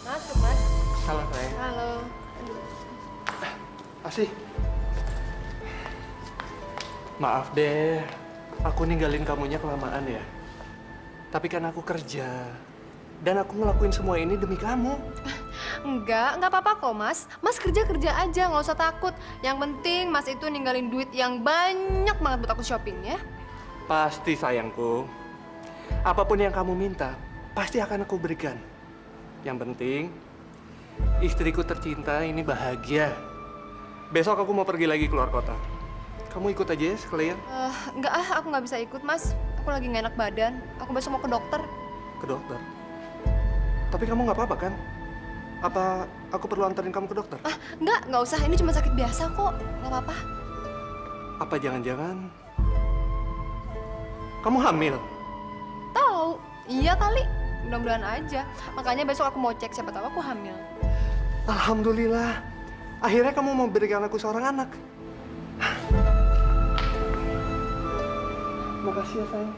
Masuk, Mas. Salah saya. Halo. Asih. Maaf deh, aku ninggalin kamunya kelamaan ya. Tapi kan aku kerja. Dan aku ngelakuin semua ini demi kamu. Nggak apa-apa kok, Mas. Mas kerja-kerja aja, nggak usah takut. Yang penting Mas itu ninggalin duit yang banyak banget buat aku shopping ya. Pasti sayangku. Apapun yang kamu minta, pasti akan aku berikan. Yang penting, istriku tercinta ini bahagia. Besok aku mau pergi lagi keluar kota. Kamu ikut aja ya sekalian. Nggak aku nggak bisa ikut, Mas. Aku lagi nggak enak badan. Aku besok mau ke dokter. Ke dokter? Tapi kamu nggak apa-apa kan? Apa aku perlu anterin kamu ke dokter? Nggak usah. Ini cuma sakit biasa kok. Nggak apa-apa. Apa jangan-jangan kamu hamil? Tahu? Iya kali. Mudah-mudahan aja. Makanya besok aku mau cek, siapa tahu aku hamil. Alhamdulillah. Akhirnya kamu mau berikan aku seorang anak. Makasih ya sayang.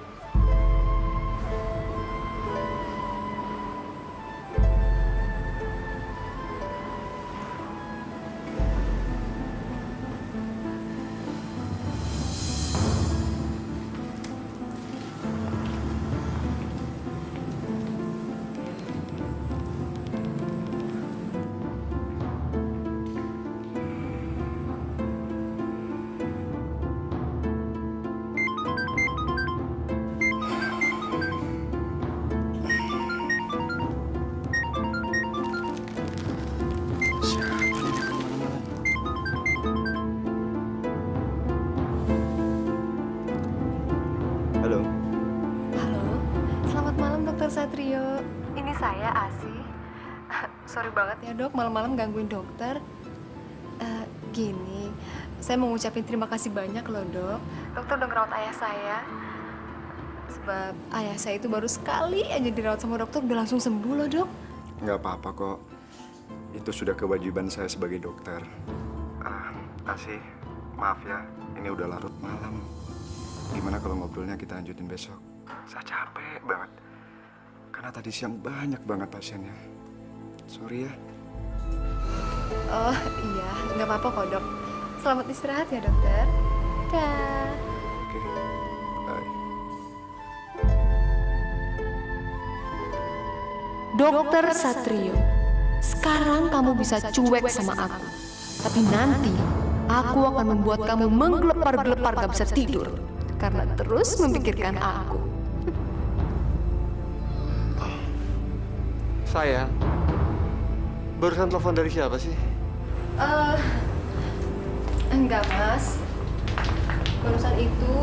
Halo. Halo. Selamat malam Dokter Satrio. Ini saya Asi. Sorry banget ya dok, malam-malam gangguin dokter. Gini, saya mau ngucapin terima kasih banyak loh dok. Dokter udah ngerawat ayah saya. Sebab ayah saya itu baru sekali aja dirawat sama dokter udah langsung sembuh loh dok. Nggak apa-apa kok. Itu sudah kewajiban saya sebagai dokter. Asih, maaf ya. Ini udah larut malam. Gimana kalau ngobrolnya kita lanjutin besok? Saya capek banget. Karena tadi siang banyak banget pasiennya. Sorry ya. Oh iya, nggak apa-apa kok dok. Selamat istirahat ya dokter. Dah. Oke, bye. Dokter Satrio, sekarang kamu bisa cuek sama aku. Tapi nanti, aku akan membuat kamu menggelepar-gelepar gak bisa tidur. Karena terus memikirkan aku. Sayang, barusan telepon dari siapa sih? Enggak mas. Barusan itu,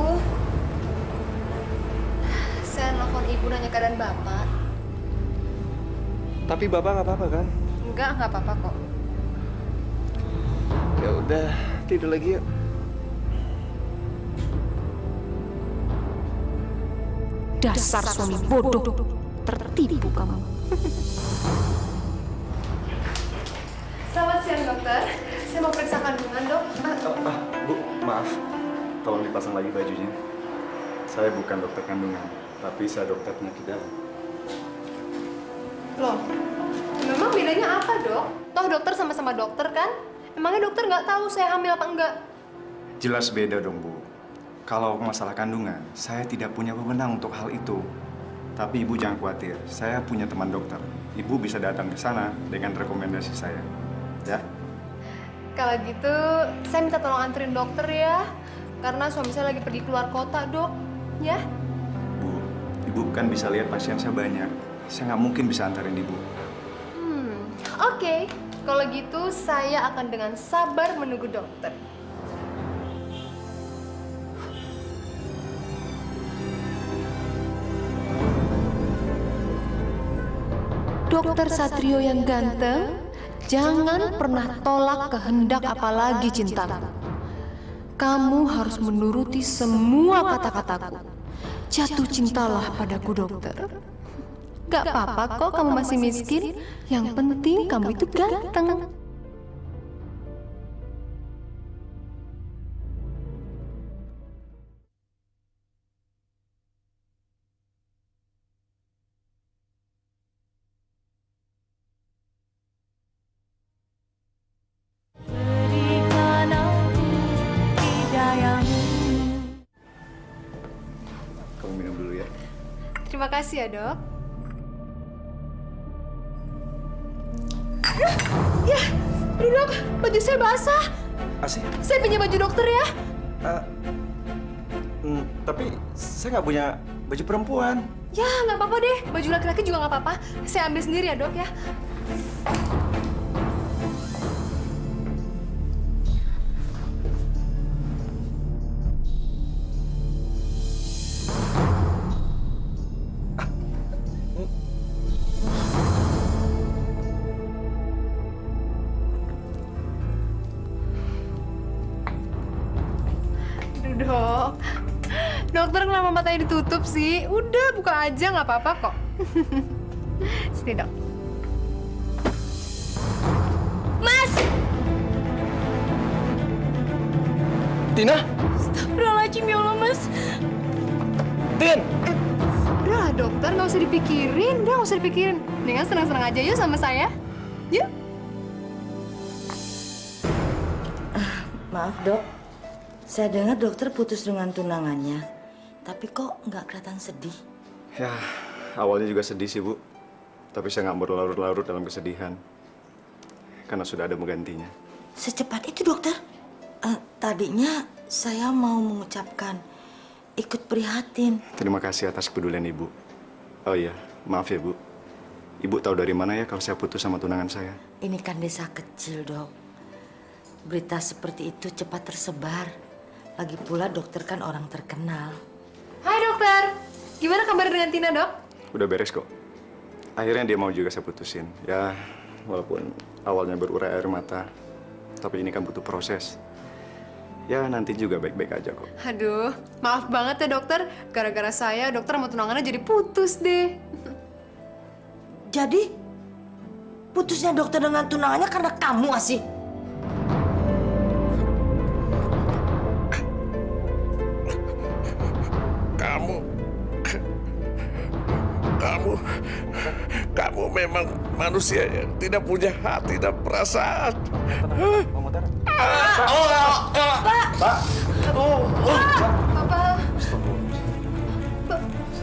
saya nelfon ibu nanya keadaan bapak. Tapi bapak nggak apa-apa kan? Nggak apa-apa kok. Ya udah, tidur lagi yuk. Dasar suami bodoh, tertipu kamu. Selamat siang, dokter. Saya mau periksa kandungan, dok. Bu, maaf. Tolong dipasang lagi bajunya. Saya bukan dokter kandungan, tapi saya dokter penyakit dalam. Loh, memang bedanya apa, dok? Toh dokter sama-sama dokter, kan? Emangnya dokter nggak tahu saya hamil apa enggak? Jelas beda dong, Bu. Kalau masalah kandungan, saya tidak punya wewenang untuk hal itu. Tapi Ibu jangan khawatir, saya punya teman dokter. Ibu bisa datang ke sana dengan rekomendasi saya. Ya? Kalau gitu, saya minta tolong anterin dokter ya. Karena suami saya lagi pergi keluar kota, dok. Ya? Bu, Ibu kan bisa lihat pasien saya banyak. Saya nggak mungkin bisa antarin Ibu. Oke. Kalau gitu, saya akan dengan sabar menunggu dokter. Dokter Satrio yang ganteng, jangan pernah tolak kehendak apalagi cintaku. Kamu harus menuruti semua kata-kataku. Jatuh cintalah padaku, dokter. Gak apa-apa kok kamu masih miskin. Yang penting kamu itu ganteng. Kamu minum dulu ya. Terima kasih ya, dok. Ya, dok, baju saya basah. Asih? Saya pinjam baju dokter ya. Tapi saya nggak punya baju perempuan. Ya, nggak apa-apa deh. Baju laki-laki juga nggak apa-apa. Saya ambil sendiri ya, dok ya. Dok, dokter kenapa matanya ditutup sih? Udah, buka aja, nggak apa-apa kok. Sini, dok. Mas! Tina? Astagfirullahaladzim, ya Allah, Mas. Tin! Udah, dokter, nggak usah dipikirin. Udah, nggak usah dipikirin. Mendingan senang-senang aja yuk sama saya. Yuk. Maaf, Dok. Saya dengar dokter putus dengan tunangannya. Tapi kok nggak kelihatan sedih? Ya, awalnya juga sedih sih, Bu. Tapi saya nggak mau berlarut-larut dalam kesedihan. Karena sudah ada menggantinya. Secepat itu, dokter? Tadinya saya mau mengucapkan ikut prihatin. Terima kasih atas kepedulian Ibu. Oh iya, maaf ya, Bu. Ibu tahu dari mana ya kalau saya putus sama tunangan saya? Ini kan desa kecil, Dok. Berita seperti itu cepat tersebar. Lagi pula dokter kan orang terkenal. Hai, dokter. Gimana kabar dengan Tina, dok? Udah beres kok. Akhirnya dia mau juga saya putusin. Ya, walaupun awalnya berurai air mata. Tapi ini kan butuh proses. Ya, nanti juga baik-baik aja kok. Aduh, maaf banget ya, dokter. Gara-gara saya, dokter sama tunangannya jadi putus deh. Jadi, putusnya dokter dengan tunangannya karena kamu, Asih? Kamu memang manusia yang tidak punya hati dan perasaan.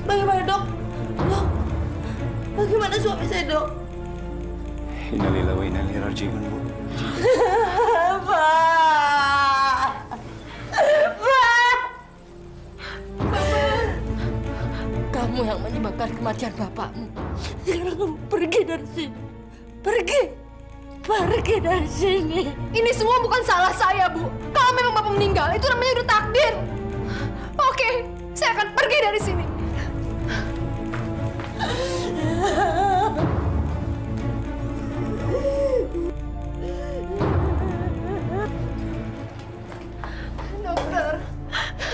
Bagaimana, Dok? Dok, bagaimana suami saya, Dok? Innalillahi wa inna ilaihi raji'un, Bu. Kamu yang menyebabkan kematian bapakmu. Sekarang kamu pergi dari sini. Pergi. Pergi dari sini. Ini semua bukan salah saya, Bu. Kalau memang bapak meninggal, itu namanya udah takdir. Oke, saya akan pergi dari sini.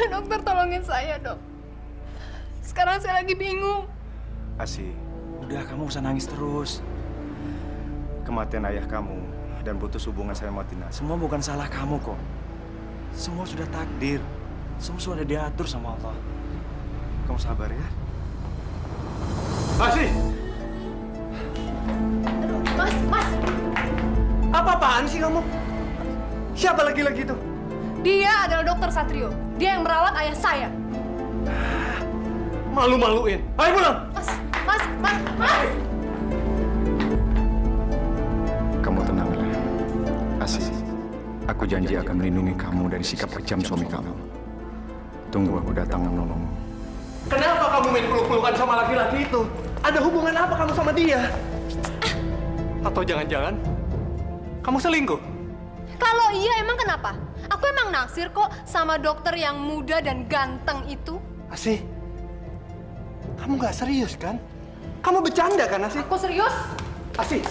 Dokter tolongin saya, dok. Sekarang saya lagi bingung. Asih, udah kamu usah nangis terus. Kematian ayah kamu dan putus hubungan saya sama Tina, semua bukan salah kamu kok. Semua sudah takdir. Semua sudah diatur sama Allah. Kamu sabar ya. Asih! Aduh, Mas. Apa-apaan sih kamu? Siapa laki-laki itu? Dia adalah Dokter Satrio. Dia yang merawat ayah saya. Malu-maluin. Ayo pulang! Mas. Kamu tenang ya. Asih. Aku janji akan melindungi kamu dari sikap kejam suami kamu. Tunggu aku datang menolongmu. Kenapa kamu main peluk-pelukan sama laki-laki itu? Ada hubungan apa kamu sama dia? Atau jangan-jangan kamu selingkuh? Kalau iya emang kenapa? Aku emang naksir kok sama dokter yang muda dan ganteng itu. Asih, kamu nggak serius kan? Kamu bercanda kan, Asih? Aku serius? Asih.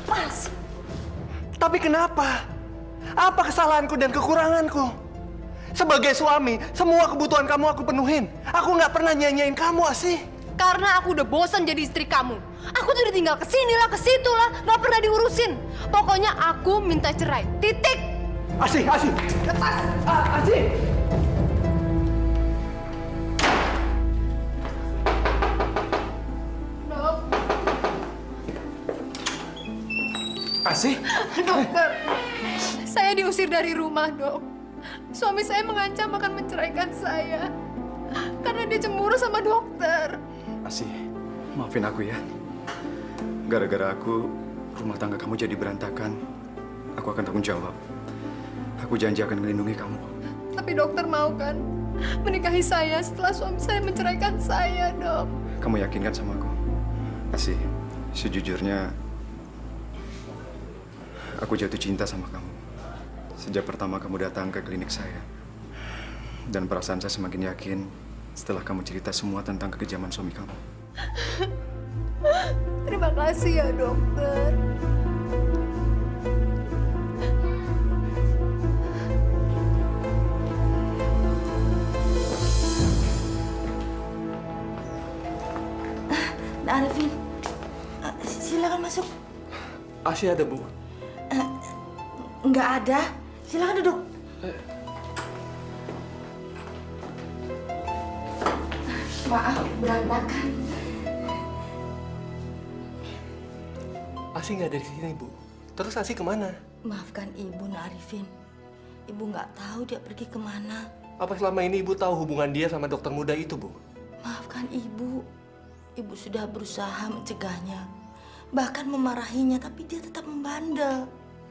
Mas. Tapi kenapa? Apa kesalahanku dan kekuranganku? Sebagai suami, semua kebutuhan kamu aku penuhin. Aku nggak pernah nyanyain kamu, Asih. Karena aku udah bosan jadi istri kamu. Aku tuh udah tinggal kesini lah, kesitu lah, nggak pernah diurusin. Pokoknya aku minta cerai. Titik. Asih. Lepas. Asih. Dok. Asih. Dokter. Saya diusir dari rumah, Dok. Suami saya mengancam akan menceraikan saya. Karena dia cemburu sama dokter. Asih, maafin aku ya. Gara-gara aku, rumah tangga kamu jadi berantakan. Aku akan tanggung jawab. Aku janji akan melindungi kamu. Tapi dokter mau kan menikahi saya setelah suami saya menceraikan saya, Dok? Kamu yakinkan sama aku? Asih, sejujurnya aku jatuh cinta sama kamu. Sejak pertama kamu datang ke klinik saya. Dan perasaan saya semakin yakin setelah kamu cerita semua tentang kekejaman suami kamu. Terima kasih ya, dokter. Arifin, silakan masuk. Asih ada, Bu? Nggak ada. Silakan duduk. Maaf, berantakan. Asih nggak ada di sini, Bu. Terus Asih kemana? Maafkan Ibu, Nak Arifin. Ibu nggak tahu dia pergi kemana. Apa selama ini Ibu tahu hubungan dia sama dokter muda itu, Bu? Maafkan Ibu. Ibu sudah berusaha mencegahnya. Bahkan memarahinya, tapi dia tetap membandel.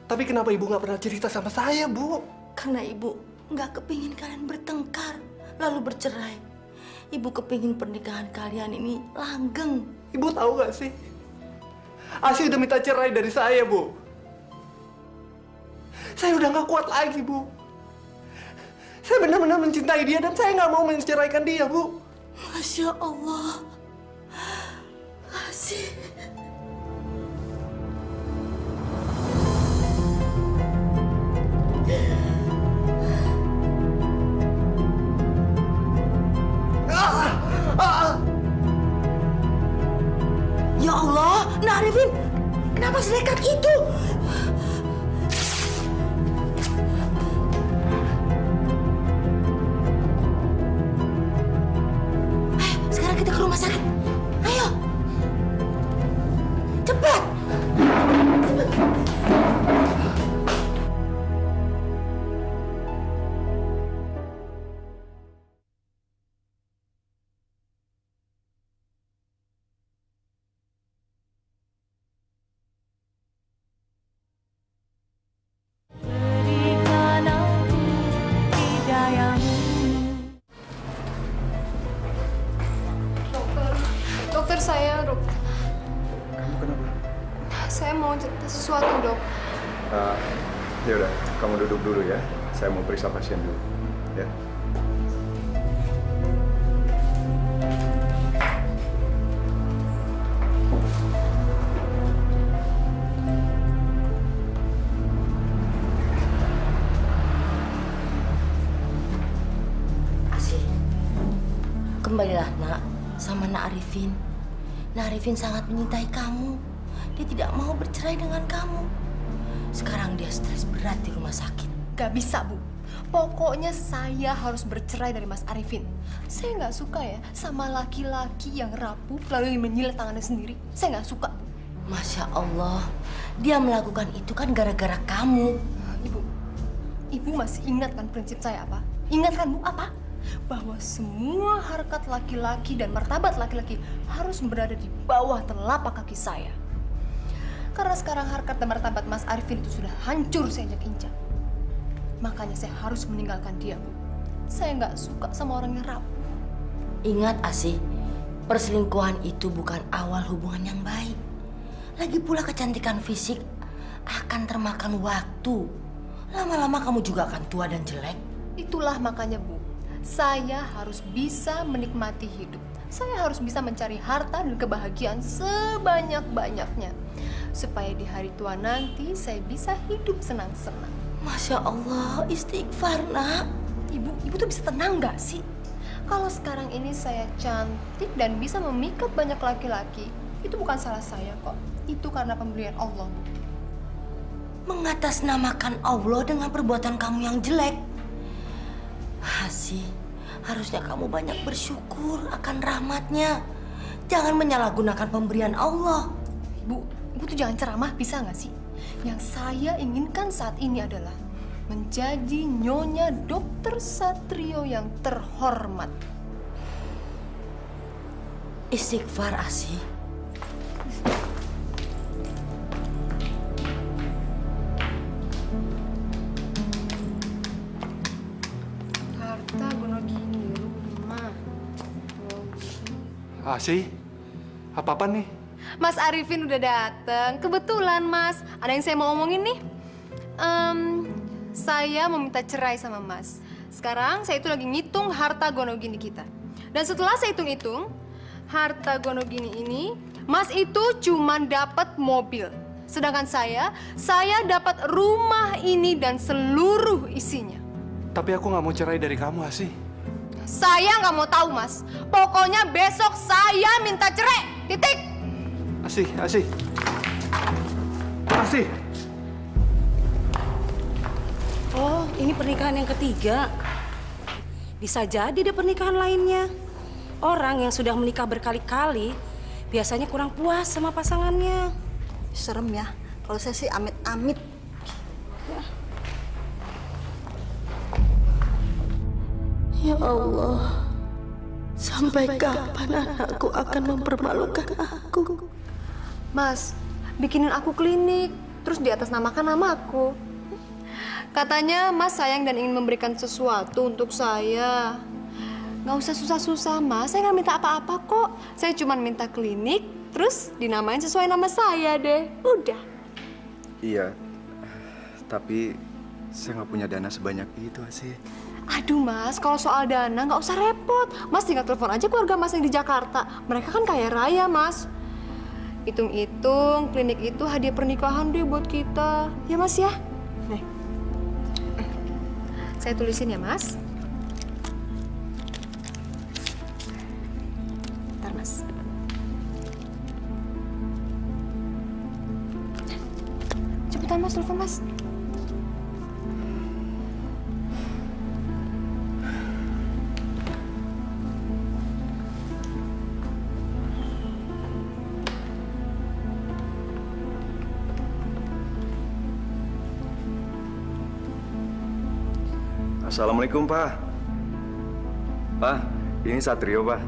Tapi kenapa Ibu nggak pernah cerita sama saya, Bu? Karena Ibu nggak kepingin kalian bertengkar, lalu bercerai. Ibu kepingin pernikahan kalian ini langgeng. Ibu tahu nggak sih? Asih udah minta cerai dari saya, Bu. Saya udah nggak kuat lagi, Bu. Saya benar-benar mencintai dia dan saya nggak mau menceraikan dia, Bu. Masya Allah. Asih. Ya Allah, Nak Arifin, kenapa senekat itu? Ayo, sekarang kita ke rumah sakit. Ayo. Cepat. Dokter saya, Dok. Kamu kenapa? Saya mau cerita sesuatu, Dok. Ya udah, kamu duduk dulu ya. Saya mau periksa pasien dulu. Ya. Asih. Kembalilah, Nak, sama Nak Arifin. Nak Arifin sangat mencintai kamu. Dia tidak mau bercerai dengan kamu. Sekarang dia stres berat di rumah sakit. Gak bisa, Bu. Pokoknya saya harus bercerai dari Mas Arifin. Saya nggak suka ya sama laki-laki yang rapuh lalu menjilat tangannya sendiri. Saya nggak suka, Bu. Masya Allah, dia melakukan itu kan gara-gara kamu. Ibu masih ingat kan prinsip saya apa? Ingat kan, Bu, apa? Bahwa semua harkat laki-laki dan martabat laki-laki harus berada di bawah telapak kaki saya. Karena sekarang harkat dan martabat Mas Arifin itu sudah hancur saya injak-injak. Makanya saya harus meninggalkan dia, Bu. Saya nggak suka sama orang yang rapuh. Ingat, Asih, perselingkuhan itu bukan awal hubungan yang baik. Lagi pula kecantikan fisik akan termakan waktu. Lama-lama kamu juga akan tua dan jelek. Itulah makanya, Bu, saya harus bisa menikmati hidup. Saya harus bisa mencari harta dan kebahagiaan sebanyak-banyaknya. Supaya di hari tua nanti saya bisa hidup senang-senang. Masya Allah, istighfar, nak. Ibu tuh bisa tenang nggak sih? Kalau sekarang ini saya cantik dan bisa memikat banyak laki-laki, itu bukan salah saya kok. Itu karena pemberian Allah, Bu. Mengatasnamakan Allah dengan perbuatan kamu yang jelek. Asih, harusnya kamu banyak bersyukur akan rahmatnya. Jangan menyalahgunakan pemberian Allah. Ibu tuh jangan ceramah, bisa nggak sih? Yang saya inginkan saat ini adalah menjadi Nyonya Dokter Satrio yang terhormat. Istighfar, Asih. Harta Gonogini, rumah. Asih, apa-apa nih? Mas Arifin udah dateng. Kebetulan, Mas. Ada yang saya mau omongin nih. Saya mau minta cerai sama Mas. Sekarang saya itu lagi ngitung harta Gonogini kita. Dan setelah saya hitung-hitung, harta Gonogini ini, Mas itu cuma dapat mobil. Sedangkan saya dapat rumah ini dan seluruh isinya. Tapi aku nggak mau cerai dari kamu, Asih. Saya nggak mau tahu, Mas. Pokoknya besok saya minta cerai. Titik. Asih. Asih. Oh, ini pernikahan yang ketiga. Bisa jadi deh pernikahan lainnya. Orang yang sudah menikah berkali-kali biasanya kurang puas sama pasangannya. Serem ya. Kalau saya sih amit-amit. Ya Allah, sampai kapan anakku akan mempermalukan aku? Mas, bikinin aku klinik, terus di atas namakan namaku. Katanya Mas sayang dan ingin memberikan sesuatu untuk saya. Nggak usah susah-susah, Mas. Saya nggak minta apa-apa kok. Saya cuma minta klinik, terus dinamain sesuai nama saya deh. Udah. Iya, tapi saya nggak punya dana sebanyak itu, Asih. Aduh, Mas, kalau soal dana nggak usah repot. Mas tinggal telepon aja keluarga Mas yang di Jakarta. Mereka kan kaya raya, Mas. Hitung-hitung, klinik itu hadiah pernikahan deh buat kita. Ya, Mas ya? Nih. Saya tulisin ya, Mas. Bentar, Mas. Cepetan, Mas, telepon, Mas. Assalamualaikum, Pak. Pak, ini Satrio, Pak.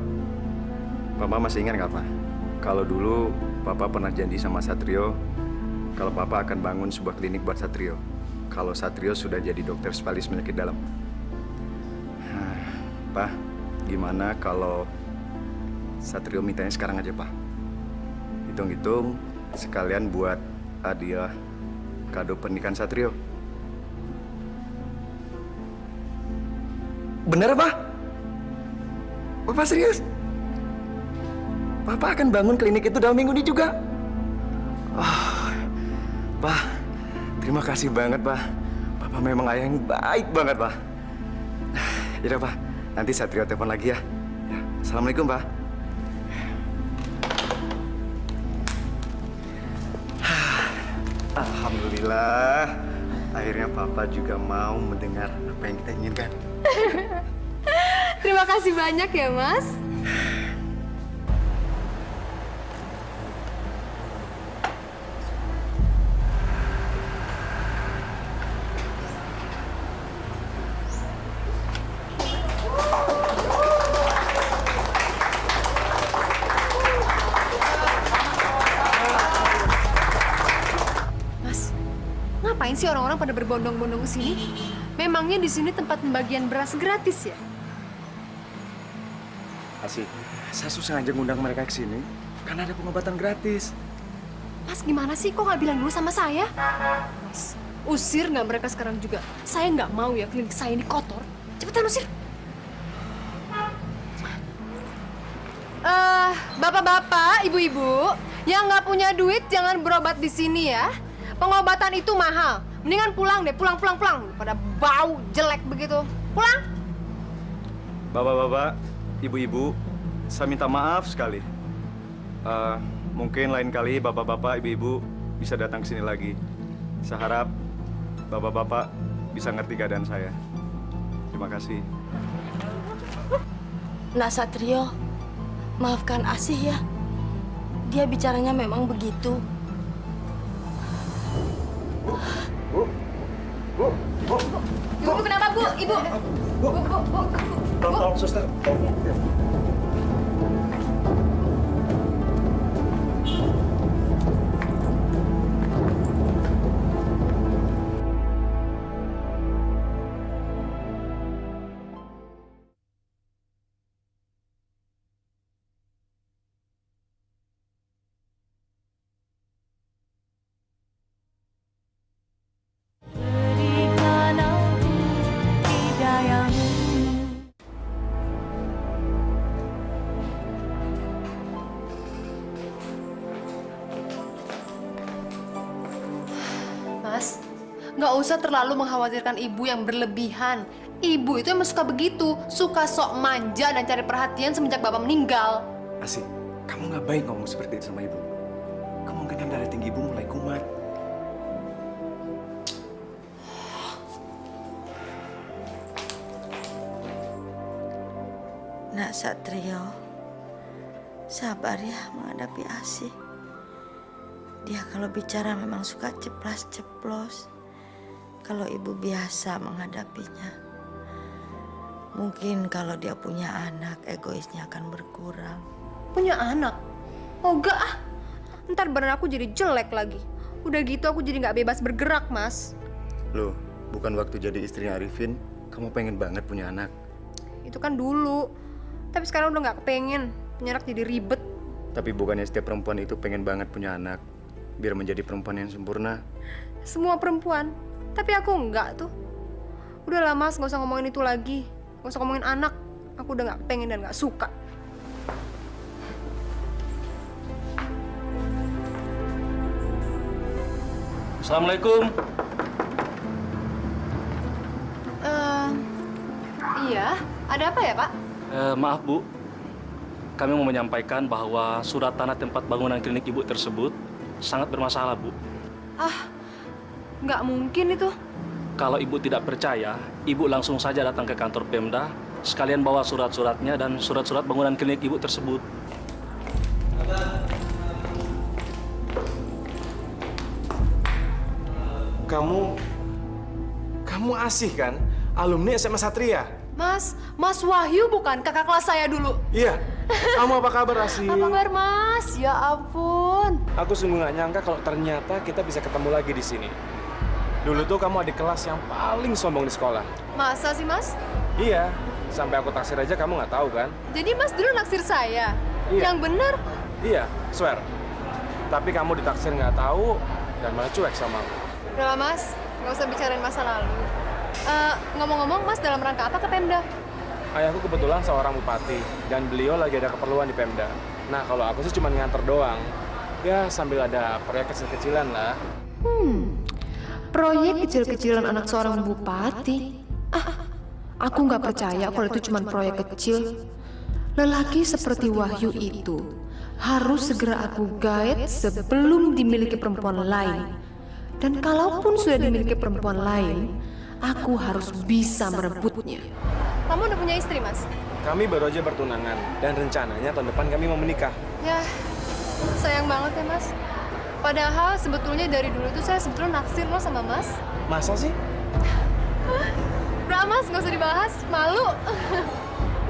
Papa masih ingat nggak, Pak? Kalau dulu Papa pernah janji sama Satrio kalau Papa akan bangun sebuah klinik buat Satrio. Kalau Satrio sudah jadi dokter spesialis penyakit dalam. Pak, gimana kalau Satrio mintanya sekarang aja, Pak? Hitung-hitung sekalian buat hadiah kado pernikahan Satrio. Bener, Pak? Bapak serius? Papa akan bangun klinik itu dalam minggu ini juga. Pak, terima kasih banget, Pak. Papa memang ayah yang baik banget, Pak. Yaudah, Pak. Nanti Satrio telepon lagi ya. Assalamualaikum, Pak. Alhamdulillah, akhirnya Papa juga mau mendengar apa yang kita inginkan. Terima kasih banyak ya, Mas. Ngapain sih orang-orang pada berbondong-bondong ke sini? Memangnya di sini tempat pembagian beras gratis ya? Asik, saya sengaja ngundang mereka ke sini karena ada pengobatan gratis. Mas, gimana sih? Kok nggak bilang dulu sama saya? Mas, usir nggak mereka sekarang juga? Saya nggak mau ya klinik saya ini kotor. Cepetan usir. Bapak-bapak, ibu-ibu, yang nggak punya duit jangan berobat di sini ya. Pengobatan itu mahal. Mendingan pulang deh, pulang. Pada bau jelek begitu. Pulang. Bapak-bapak, ibu-ibu, saya minta maaf sekali. Mungkin lain kali bapak-bapak, ibu-ibu bisa datang ke sini lagi. Saya harap bapak-bapak bisa ngerti keadaan saya. Terima kasih. Nak Satrio, maafkan Asih ya. Dia bicaranya memang begitu. Ibu kenapa, Bu? Ibu. Bu. Tolong, suster. Mas, nggak usah terlalu mengkhawatirkan ibu yang berlebihan. Ibu itu emang suka begitu, suka sok manja dan cari perhatian semenjak bapak meninggal. Asik, kamu nggak baik ngomong seperti itu sama ibu. Kemungkinan darah tinggi ibu mulai kumat. Nak Satrio, sabar ya menghadapi Asih. Dia kalau bicara memang suka ceplas-ceplos. Kalau ibu biasa menghadapinya. Mungkin kalau dia punya anak, egoisnya akan berkurang. Punya anak? Oh enggak ah. Ntar badan aku jadi jelek lagi. Udah gitu aku jadi nggak bebas bergerak, Mas. Loh, bukan waktu jadi istrinya Arifin, kamu pengen banget punya anak. Itu kan dulu. Tapi sekarang udah nggak kepengen. Punya anak jadi ribet. Tapi bukannya setiap perempuan itu pengen banget punya anak, biar menjadi perempuan yang sempurna. Semua perempuan. Tapi aku enggak tuh. Udahlah Mas, nggak usah ngomongin itu lagi. Nggak usah ngomongin anak. Aku udah nggak pengen dan nggak suka. Assalamualaikum. Iya, ada apa ya Pak? Maaf Bu, kami mau menyampaikan bahwa surat tanah tempat bangunan klinik Ibu tersebut sangat bermasalah Bu. Ah, nggak mungkin itu. Kalau Ibu tidak percaya, Ibu langsung saja datang ke kantor Pemda, sekalian bawa surat-suratnya dan surat-surat bangunan klinik Ibu tersebut. Kamu Asih kan? Alumni SMA Satria? Mas Wahyu bukan kakak kelas saya dulu? Iya. Kamu apa kabar, Asih? Apa kabar Mas? Ya ampun. Aku sungguh nggak nyangka kalau ternyata kita bisa ketemu lagi di sini. Dulu tuh kamu adik kelas yang paling sombong di sekolah. Masa sih Mas? Iya. Sampai aku taksir aja kamu nggak tahu kan? Jadi Mas dulu naksir saya? Iya. Yang bener? Iya, swear. Tapi kamu ditaksir nggak tahu dan malah cuek sama aku. Udah lah Mas, nggak usah bicarain masa lalu. Ngomong-ngomong Mas dalam rangka apa ke Pemda? Ayahku kebetulan seorang bupati dan beliau lagi ada keperluan di Pemda. Nah kalau aku sih cuma nganter doang. Ya sambil ada proyek kecil-kecilan lah. Proyek kecil-kecilan anak seorang bupati? Aku nggak percaya kalau itu cuma proyek kecil. Lelaki seperti Wahyu itu harus segera aku guide sebelum dimiliki perempuan lain. Dan kalaupun sudah dimiliki perempuan lain, aku harus bisa merebutnya. Kamu udah punya istri, Mas? Kami baru aja bertunangan dan rencananya tahun depan kami mau menikah. Ya, sayang banget ya, Mas. Padahal sebetulnya dari dulu tuh saya sebetulnya naksir loh sama Mas. Masa sih? Udah, Mas, nggak usah dibahas. Malu.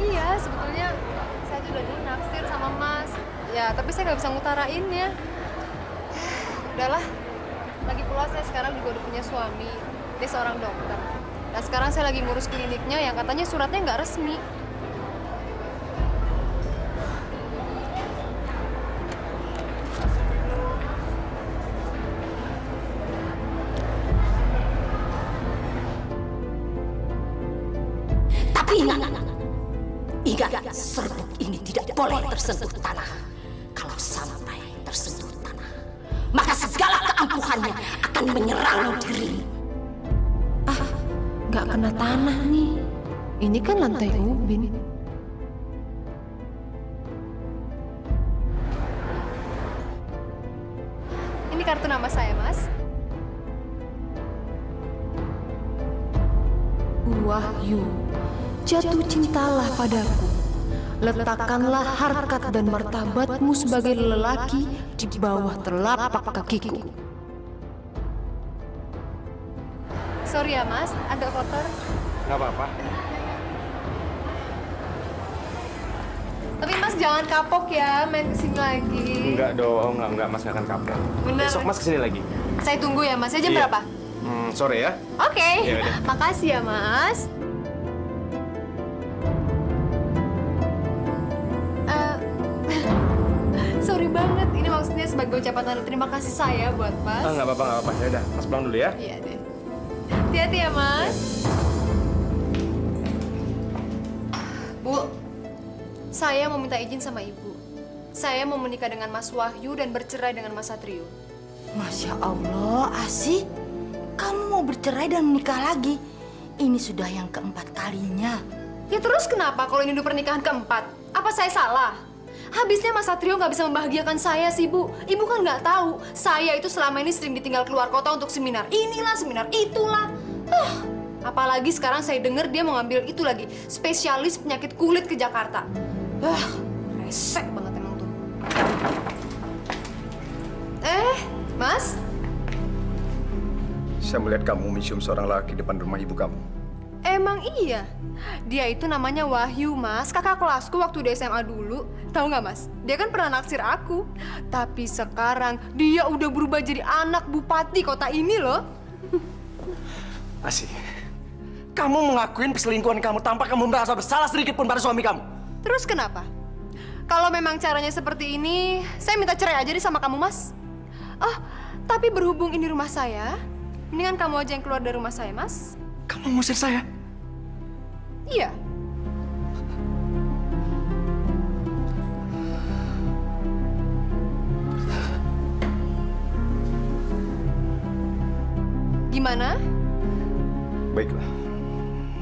Iya, sebetulnya saya tuh udah dulu naksir sama Mas. Ya, tapi saya nggak bisa ngutarainnya. Udahlah. Lagi pula saya sekarang juga udah punya suami. Dia seorang dokter. Dan sekarang saya lagi ngurus kliniknya yang katanya suratnya nggak resmi. Tapi ingat, serbuk ini tidak boleh tersentuh tanah. Kalau sampai tersentuh tanah, maka segala keampuhannya akan menyerang dirimu. Nggak kena tanah nih. Ini kan lantai ubin. Ini kartu nama saya, Mas. Wahyu, jatuh cintalah padaku. Letakkanlah harkat dan martabatmu sebagai lelaki di bawah telapak kakiku. Sorry ya, Mas, agak kotor. Nggak apa-apa. Tapi Mas jangan kapok ya main kesini lagi. Enggak dong, enggak Mas nggak akan kapok. Bener. Besok Mas kesini lagi. Saya tunggu ya, Mas. Ya, jam Iya. berapa? Sore ya. Oke. Ya udah. Makasih ya, Mas. Sorry banget. Ini maksudnya sebagai ucapan tanda terima kasih saya buat Mas. Nggak apa-apa. Ya udah, Mas pulang dulu ya. Iya deh. Hati-hati ya, Mas. Bu, saya mau minta izin sama Ibu. Saya mau menikah dengan Mas Wahyu dan bercerai dengan Mas Satrio. Masya Allah, Asih. Kamu mau bercerai dan menikah lagi? Ini sudah yang keempat kalinya. Ya terus kenapa kalau ini udah pernikahan keempat? Apa saya salah? Habisnya Mas Satrio nggak bisa membahagiakan saya sih, Bu. Ibu kan nggak tahu, saya itu selama ini sering ditinggal keluar kota untuk seminar. Inilah, seminar itulah. Apalagi sekarang saya dengar dia mau ngambil itu lagi, spesialis penyakit kulit ke Jakarta. Resek banget emang tuh. Mas? Saya melihat kamu mencium seorang laki depan rumah ibu kamu. Emang iya? Dia itu namanya Wahyu, Mas. Kakak kelasku waktu di SMA dulu. Tahu nggak, Mas? Dia kan pernah naksir aku. Tapi sekarang dia udah berubah jadi anak bupati kota ini loh. Asih, kamu mengakuin perselingkuhan kamu tanpa kamu merasa bersalah sedikit pun pada suami kamu. Terus kenapa? Kalau memang caranya seperti ini, saya minta cerai aja deh sama kamu, Mas. Oh, tapi berhubung ini rumah saya, mendingan kamu aja yang keluar dari rumah saya, Mas. Kamu ngusir saya? Iya. Gimana? Baiklah,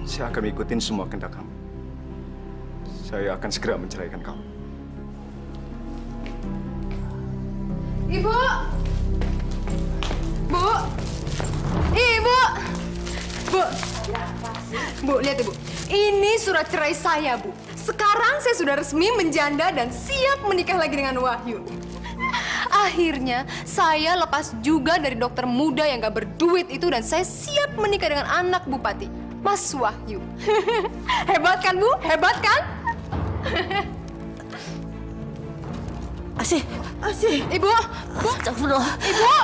saya akan ikutin semua kehendak kamu. Saya akan segera menceraikan kamu. Ibu! Bu! Ibu! Bu! Bu, lihat Ibu. Ini surat cerai saya, Bu. Sekarang saya sudah resmi menjanda dan siap menikah lagi dengan Wahyu. Akhirnya, saya lepas juga dari dokter muda yang gak berduit itu dan saya siap menikah dengan anak bupati, Mas Wahyu. Hebat kan, Bu? Hebat kan? Asih. Ibu! Astagfirullah. Ibu!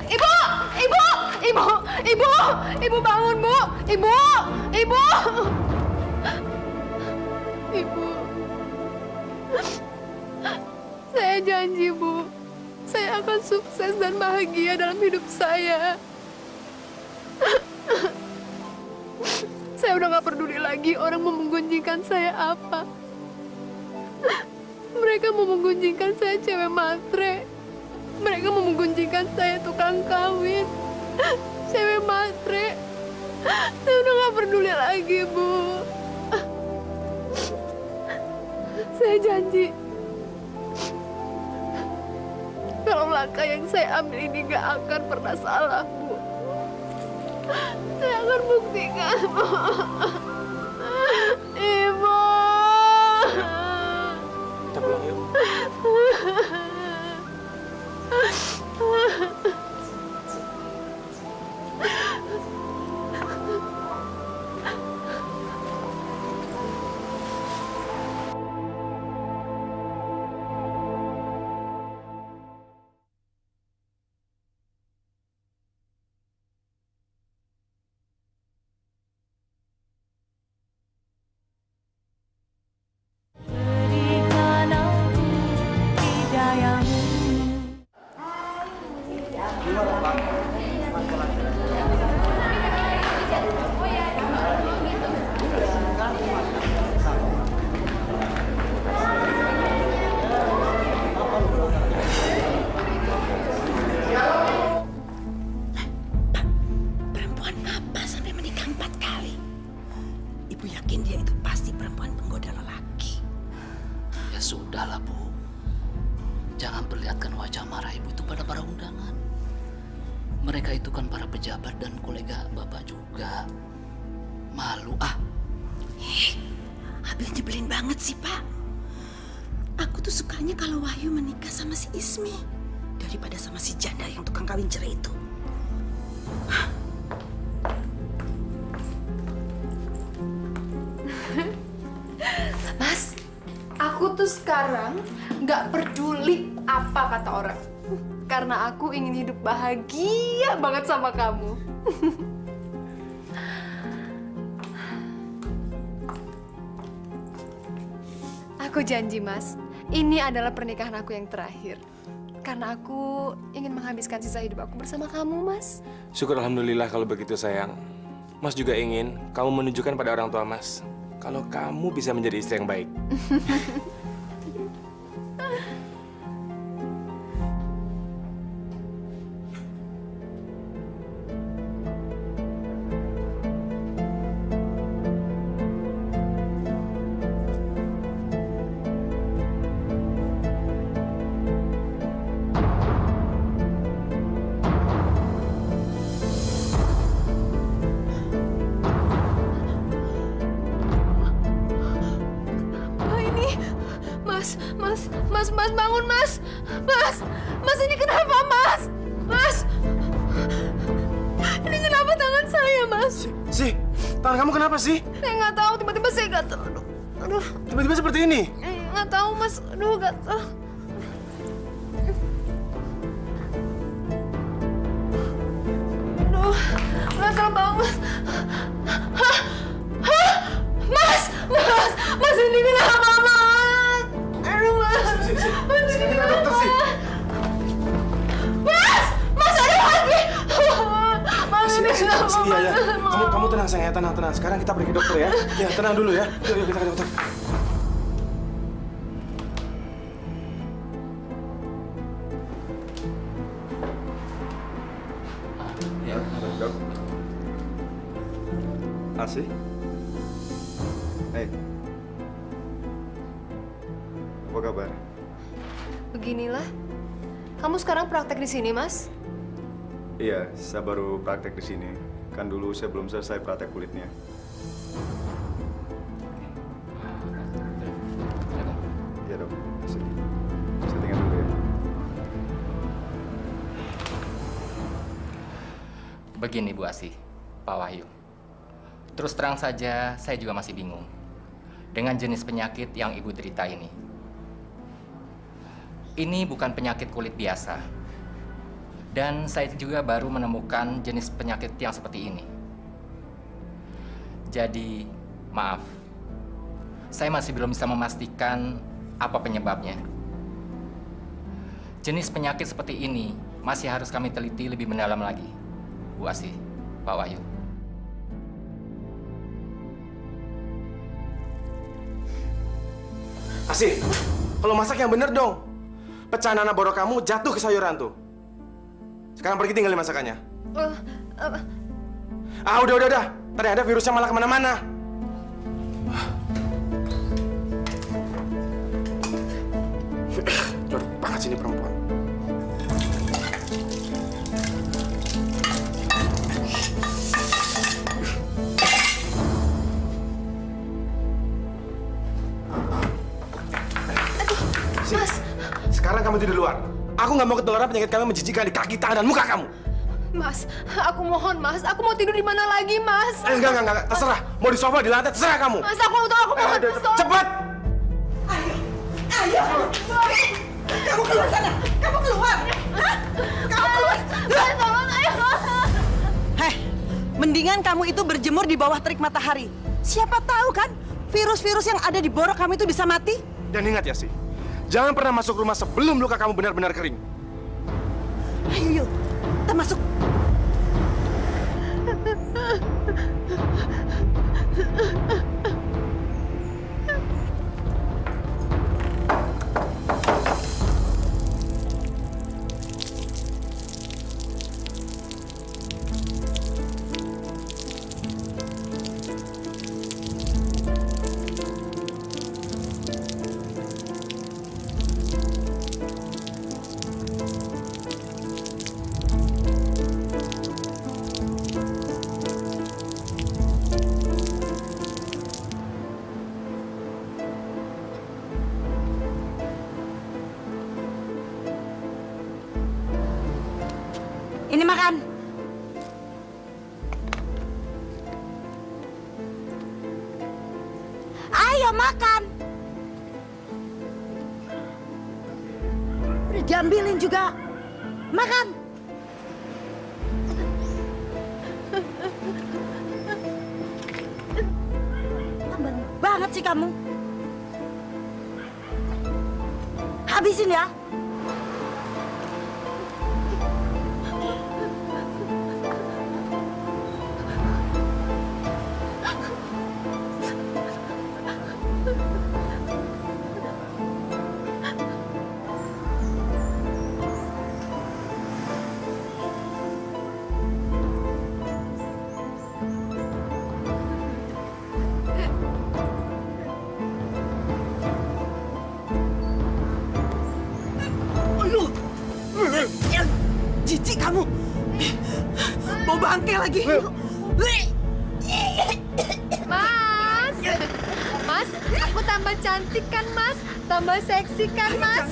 Ibu! Ibu! Ibu! Ibu! Ibu bangun, Bu! Ibu! Ibu! Ibu. Saya janji, Bu. Saya akan sukses dan bahagia dalam hidup saya. Saya udah gak peduli lagi orang mau menggunjingkan saya apa. Mereka mau menggunjingkan saya cewek matre. Mereka mau menggunjingkan saya tukang kawin. Cewek matre. Saya udah gak peduli lagi, Bu. Saya janji. Kalau kalau langkah yang saya ambil ini gak akan pernah salah, Bu. Saya akan buktikan, Bu. Ibu. Kita pulang yuk. Perempuan apa sampai menikah 4 kali? Ibu yakin dia itu pasti perempuan penggoda lelaki. Ya sudahlah, Bu. Jangan perlihatkan wajah marah Ibu itu pada para undangan. Mereka itu kan para pejabat dan kolega Bapak juga. Malu Habis nyebelin banget sih, Pak. Aku tuh sukanya kalau Wahyu menikah sama si Ismi daripada sama si janda yang tukang kawin cerai itu. Mas, aku tuh sekarang nggak peduli apa kata orang. Karena aku ingin hidup bahagia banget sama kamu. Aku janji, Mas, ini adalah pernikahan aku yang terakhir. Karena aku ingin menghabiskan sisa hidup aku bersama kamu, Mas. Syukur alhamdulillah kalau begitu, sayang. Mas juga ingin kamu menunjukkan pada orang tua Mas kalau kamu bisa menjadi istri yang baik. Mas, bangun, Mas. Mas, ini kenapa, Mas? Mas, ini kenapa tangan saya, Mas? Si, tangan kamu kenapa sih? Saya nggak tahu, tiba-tiba saya gatel. Aduh. Tiba-tiba seperti ini? Nggak tahu, Mas. Aduh, gatel. Aduh, gatel banget, Mas. Mas, ini kenapa, Mas? Aduh, Mas. Mas, ini kenapa? Mas, ada lagi. Mas, ini kenapa, Mas? Iya. Kamu tenang, sayang. Tenang. Sekarang kita pergi ke dokter ya. Ya, tenang dulu ya. Yuk, kita ke dokter. Dok. Asih? Hei. Apa kabar? Beginilah. Kamu sekarang praktek di sini, Mas? Iya, saya baru praktek di sini. Kan dulu saya belum selesai praktek kulitnya. Iya, Dok. Saya tinggal dulu ya. Begini, Bu Asih, Pak Wahyu. Terus terang saja, saya juga masih bingung dengan jenis penyakit yang Ibu derita ini. Ini bukan penyakit kulit biasa. Dan saya juga baru menemukan jenis penyakit yang seperti ini. Jadi, maaf. Saya masih belum bisa memastikan apa penyebabnya. Jenis penyakit seperti ini masih harus kami teliti lebih mendalam lagi. Bu Asih, Pak Wahyu. Asih, kalau masak yang bener dong. Pecahan anak borok kamu jatuh ke sayuran tuh. Sekarang pergi tinggalin masakannya. Udah. Tadi ada virusnya malah kemana-mana. Jorok banget sih ini perempuan. kamu tidur di luar. Aku nggak mau ketularan penyakit kamu menjijikan di kaki, tangan, dan muka kamu. Mas, aku mohon Mas, aku mau tidur di mana lagi Mas? Enggak, terserah. Mau di sofa, di lantai, terserah kamu. Mas, aku mohon. Cepat! Ayo! Kamu keluar sana! Kamu keluar! Hah? Kamu keluar! Tolong, ayo! Heh, mendingan kamu itu berjemur di bawah terik matahari. Siapa tahu kan, virus-virus yang ada di borok kamu itu bisa mati? Dan ingat ya sih, jangan pernah masuk rumah sebelum luka kamu benar-benar kering. Ayo, yuk. Kita masuk. Ini makan. Ayo makan. Udah diambilin juga. Makan. Lamban banget sih kamu. Habisin ya. Jijik kamu. Bau bangke lagi. Mas, aku tambah cantik kan Mas? Tambah seksi kan Mas?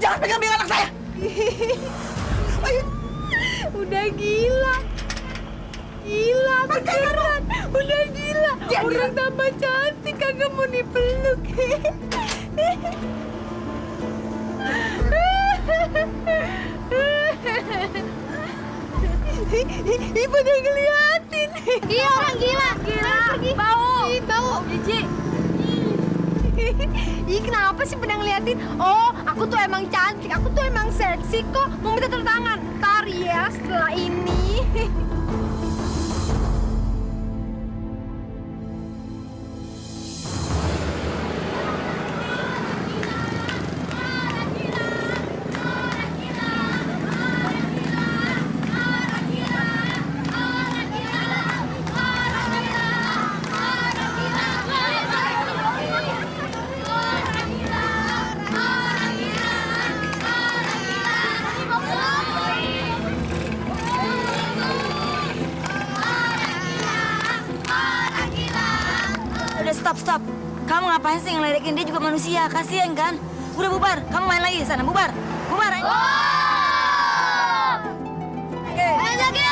Jangan pegang anak saya. Udah gila. Gila beneran. Udah gila. Orang tambah cantik kagak mau dipeluk. Ibu udah ngeliatin. Iya orang gila. Pergi. Bau. Jijik. Ih kenapa sih pada ngeliatin? Oh aku tuh emang cantik. Aku tuh emang seksi kok. Mau minta tanda tangan. Ntar ya setelah ini. Stop. Kamu ngapain sih ngeledekin? Dia juga manusia, kasihan kan? Udah bubar, kamu main lagi sana, bubar. Ayo lagi.